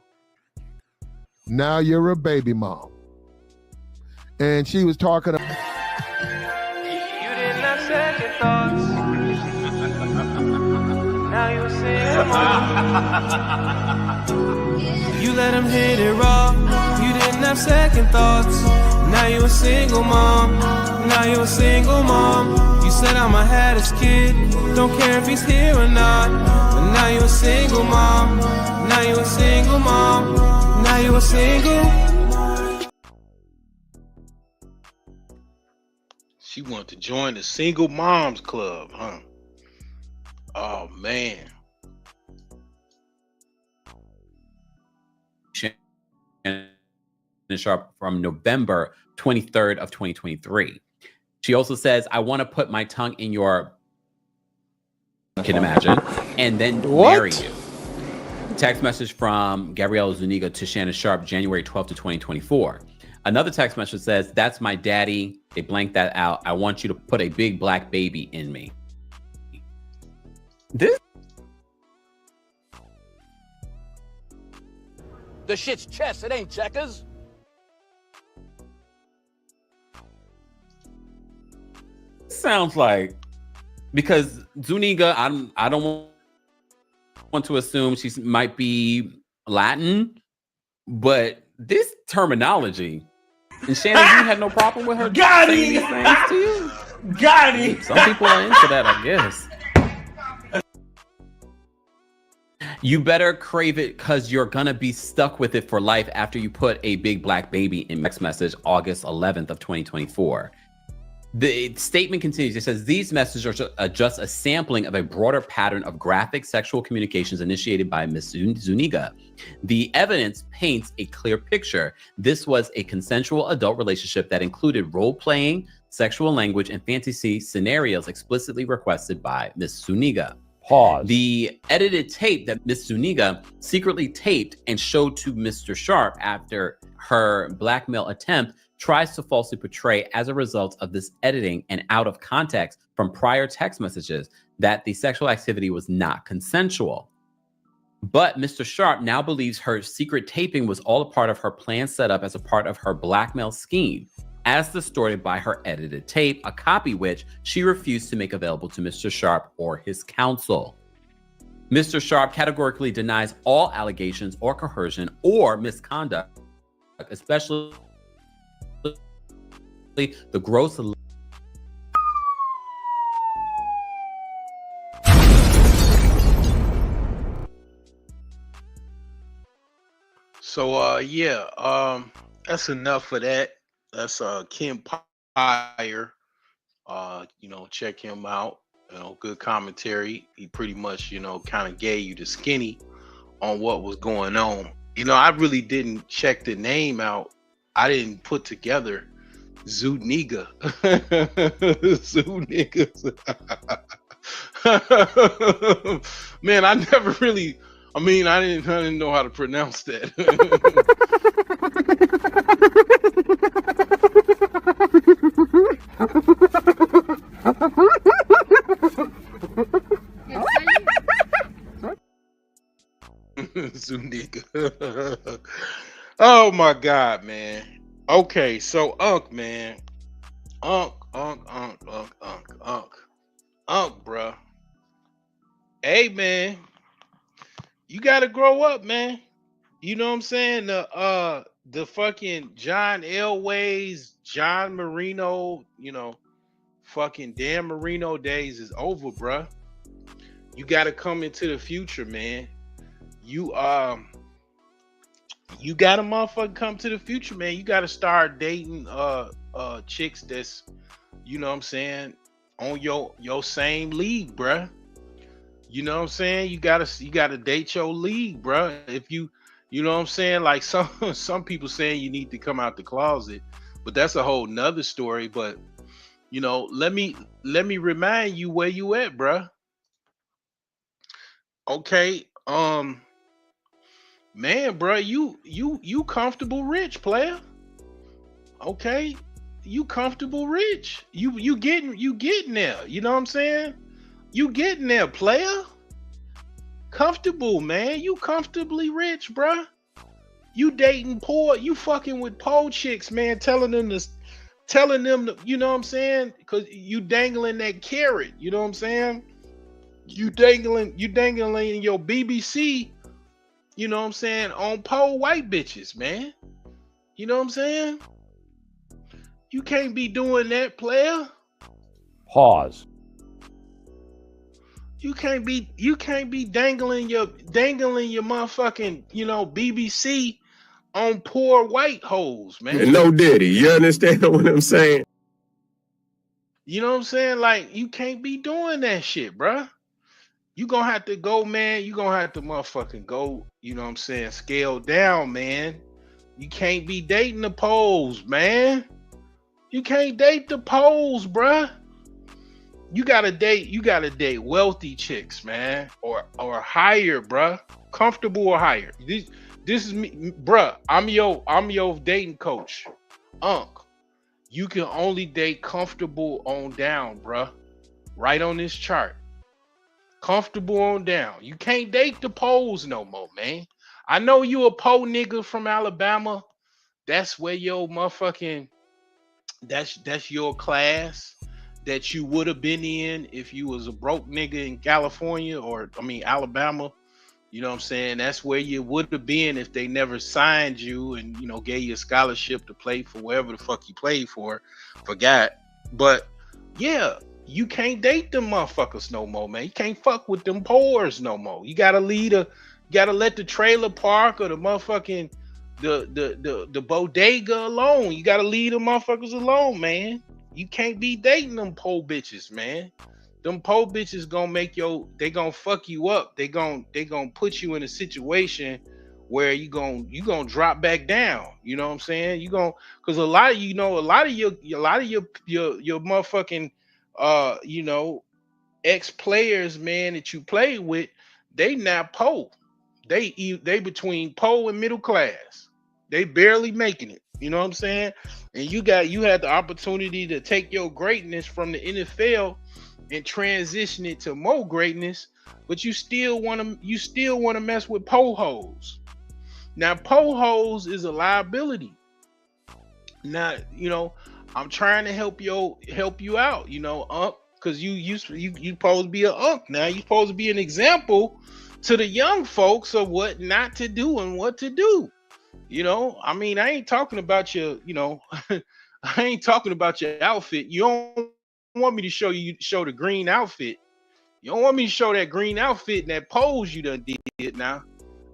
Now you're a baby mom. And she was talking about. You didn't have second thoughts. Now you single. You let him hit it raw. You didn't have second thoughts. Now you a single mom. Now you a single mom. You said I'ma have this kid. Don't care if he's here or not. But now you a single mom. Now you a single mom. Now you a single. She wanted to join the single moms club, huh? Oh man. Sharp from November 23rd of 2023. She also says, I want to put my tongue in your, can imagine, and then marry you. Text message from Gabrielle Zuniga to Shannon Sharp, January 12th to 2024. Another text message says, that's my daddy. They blanked that out. I want you to put a big black baby in me. This The shit's chess, it ain't checkers. sounds like, because Zuniga, I don't want to assume she might be Latin, but this terminology, and Shannon, you had no problem with her saying these things to you? Got it. Some people are into that, I guess. You better crave it because you're gonna be stuck with it for life after you put a big black baby in text message August 11th of 2024. The statement continues. It says, these messages are just a sampling of a broader pattern of graphic sexual communications initiated by Ms. Zuniga. The evidence paints a clear picture. This was a consensual adult relationship that included role-playing, sexual language, and fantasy scenarios explicitly requested by Ms. Zuniga. Pause. The edited tape that Ms. Zuniga secretly taped and showed to Mr. Sharp after her blackmail attempt tries to falsely portray, as a result of this editing and out of context from prior text messages, that the sexual activity was not consensual. But Mr. Sharp now believes her secret taping was all a part of her plan set up as a part of her blackmail scheme, as distorted by her edited tape, a copy which she refused to make available to Mr. Sharp or his counsel. Mr. Sharp categorically denies all allegations or coercion or misconduct, especially the gross. So that's enough for that. That's Kim Pyre. Check him out. Good commentary. He pretty much, kind of gave you the skinny on what was going on. I really didn't check the name out. I didn't put together Zuniga. Zuniga. Man, I never really. I didn't know how to pronounce that. Zuniga. Oh my God, man. Okay, so man. Unc, bruh. Hey, man. You gotta grow up, man. You know what I'm saying? The fucking John Elway's, John Marino, fucking Dan Marino days is over, bruh. You gotta come into the future, man. You You gotta motherfucker come to the future, man. You gotta start dating chicks that's, you know what I'm saying, on your same league, bruh. You know what I'm saying? You gotta date your league, bruh. If you know what I'm saying, like some some people saying you need to come out the closet, but that's a whole nother story. But let me remind you where you at, bruh. Okay, man, bruh, you comfortable rich, player. Okay, you comfortable rich. You getting there. You know what I'm saying? You getting there, player. Comfortable, man. You comfortably rich, bruh. You dating poor. You fucking with poor chicks, man. Telling them, you know what I'm saying? Cause you dangling that carrot. You know what I'm saying? You dangling your BBC. You know what I'm saying? On poor white bitches, man. You know what I'm saying? You can't be doing that, player. Pause. You can't be dangling your motherfucking, BBC on poor white hoes, man. No Diddy. You understand what I'm saying? You know what I'm saying? Like, you can't be doing that shit, bruh. You gonna have to go, man. You gonna have to motherfucking go, you know what I'm saying, scale down, man. You can't be dating the poles, man. You can't date the poles, bruh. You gotta date wealthy chicks, man. Or higher, bruh. Comfortable or higher. This is me, bruh. I'm your dating coach. Unc. You can only date comfortable on down, bruh. Right on this chart. Comfortable on down. You can't date the poles no more, man. I know you a po nigga from Alabama. That's where your motherfucking that's your class that you would have been in if you was a broke nigga in California, or I mean Alabama. You know what I'm saying? That's where you would have been if they never signed you and, gave you a scholarship to play for wherever the fuck you played for. Forgot. But yeah, you can't date them motherfuckers no more, man. You can't fuck with them pores no more. You gotta let the trailer park or the motherfucking the bodega alone. You gotta leave them motherfuckers alone, man. You can't be dating them pole bitches, man. Them pole bitches they gonna fuck you up. They gonna put you in a situation where you gonna drop back down. You know what I'm saying? Cause a lot of your motherfucking ex players, man, that you played with, they not po. They between po and middle class. They barely making it. You know what I'm saying? And you had the opportunity to take your greatness from the NFL and transition it to more greatness, but you still want to mess with po hoes. Now po hoes is a liability. Now, I'm trying to help you out, because you supposed to be an unk. Now you supposed to be an example to the young folks of what not to do and what to do. I mean, I ain't talking about your, I ain't talking about your outfit. You don't want me to show the green outfit. You don't want me to show that green outfit and that pose you done did now.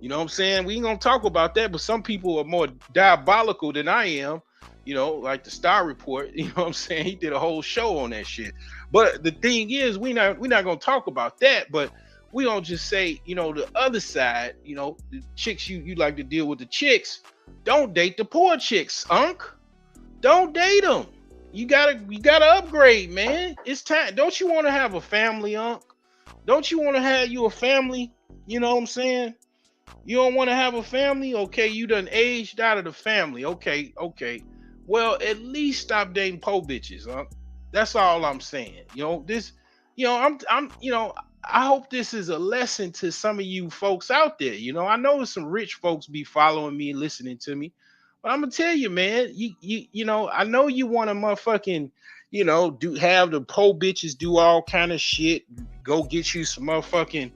You know what I'm saying? We ain't gonna talk about that, but some people are more diabolical than I am. Like the Star Report, you know what I'm saying? He did a whole show on that shit. But the thing is, we're not gonna talk about that, but we don't just say, the other side, the chicks you like to deal with the chicks. Don't date the poor chicks, Unc. Don't date them. You gotta upgrade, man. It's time. Don't you want to have a family, Unc? Don't you want to have a family? You know what I'm saying? You don't want to have a family? Okay, you done aged out of the family. Okay. Well, at least stop dating po bitches, Unc. That's all I'm saying. I hope this is a lesson to some of you folks out there. I know some rich folks be following me and listening to me, but I'm gonna tell you, man. I know you want to motherfucking, have the po bitches do all kind of shit. Go get you some motherfucking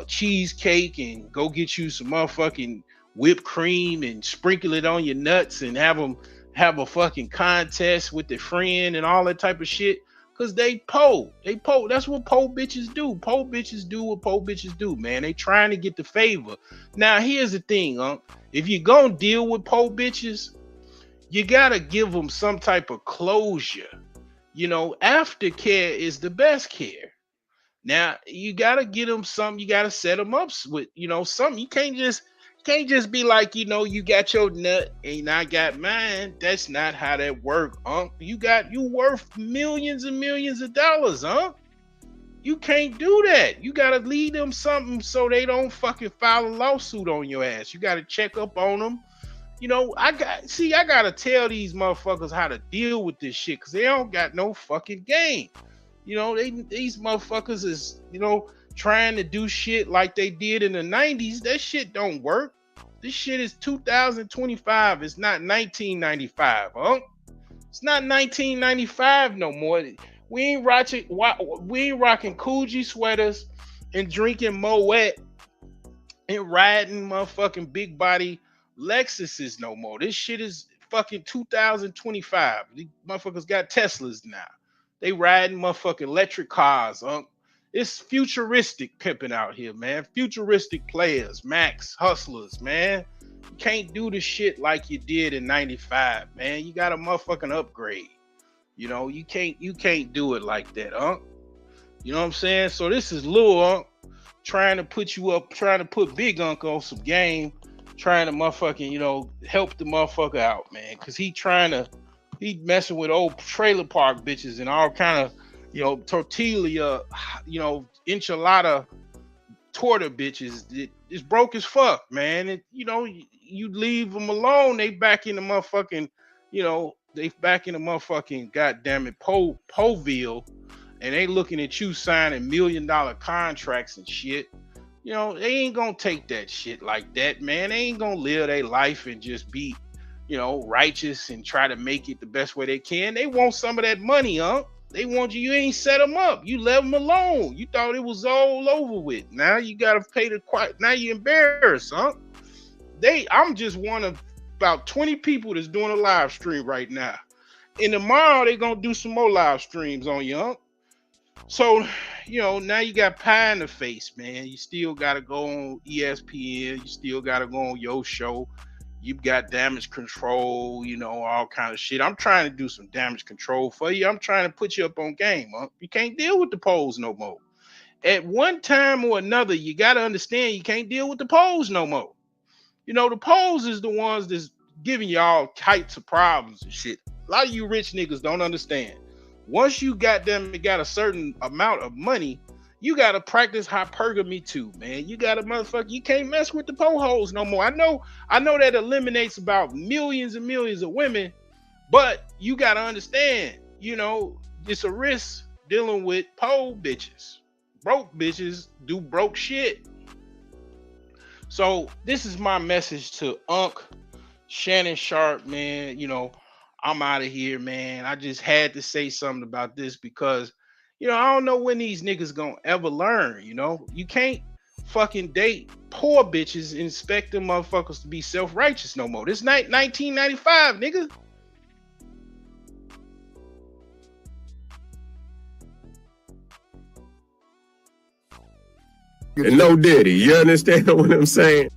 cheesecake and go get you some motherfucking whipped cream and sprinkle it on your nuts and have them have a fucking contest with their friend and all that type of shit. Cause they po. That's what po bitches do. Po bitches do what po bitches do, man. They trying to get the favor. Now here's the thing, if you gonna deal with po bitches, you gotta give them some type of closure. Aftercare is the best care. Now you gotta get them something. You gotta set them up with, something. You can't just be like, you got your nut and I got mine. That's not how that work, You worth millions and millions of dollars, You can't do that. You gotta leave them something so they don't fucking file a lawsuit on your ass. You gotta check up on them. I gotta tell these motherfuckers how to deal with this shit because they don't got no fucking game. These motherfuckers is, trying to do shit like they did in the 90s. That shit don't work. This shit is 2025. It's not 1995, It's not 1995 no more. We ain't rocking Coogee sweaters and drinking Moet and riding motherfucking big body Lexuses no more. This shit is fucking 2025. These motherfuckers got Teslas now. They riding motherfucking electric cars, It's futuristic pimping out here, man. Futuristic players, Max, hustlers, man. You can't do the shit like you did in 95, man. You got to motherfucking upgrade. You can't do it like that, You know what I'm saying? So this is Lil trying to put you up, trying to put Big Unc on some game, trying to motherfucking, help the motherfucker out, man. Cause he messing with old trailer park bitches and all kind of, tortilla, enchilada torta bitches. It's broke as fuck, man. You leave them alone, they back in the motherfucking, goddamn it, Poville, and they looking at you signing $1 million contracts and shit. They ain't gonna take that shit like that, man. They ain't gonna live their life and just be, righteous and try to make it the best way they can. They want some of that money, They want you. You ain't set them up. You left them alone. You thought it was all over with. Now you gotta pay the quiet. Now you embarrassed, I'm just one of about 20 people that's doing a live stream right now. And tomorrow they gonna do some more live streams on you, So, now you got pie in the face, man. You still gotta go on ESPN. You still gotta go on your show. You've got damage control, all kind of shit. I'm trying to do some damage control for you. I'm trying to put you up on game, You can't deal with the polls no more. At one time or another, you got to understand you can't deal with the polls no more. The polls is the ones that's giving you all types of problems and shit. A lot of you rich niggas don't understand. Once you got a certain amount of money, you got to practice hypergamy too, man. You got to you can't mess with the poll holes no more. I know that eliminates about millions and millions of women, but you got to understand, it's a risk dealing with poll bitches. Broke bitches do broke shit. So this is my message to Shannon Sharp, man. I'm out of here, man. I just had to say something about this because, I don't know when these niggas gonna ever learn, You can't fucking date poor bitches and expect them motherfuckers to be self-righteous no more. This night 1995, nigga. And no Diddy. You understand what I'm saying?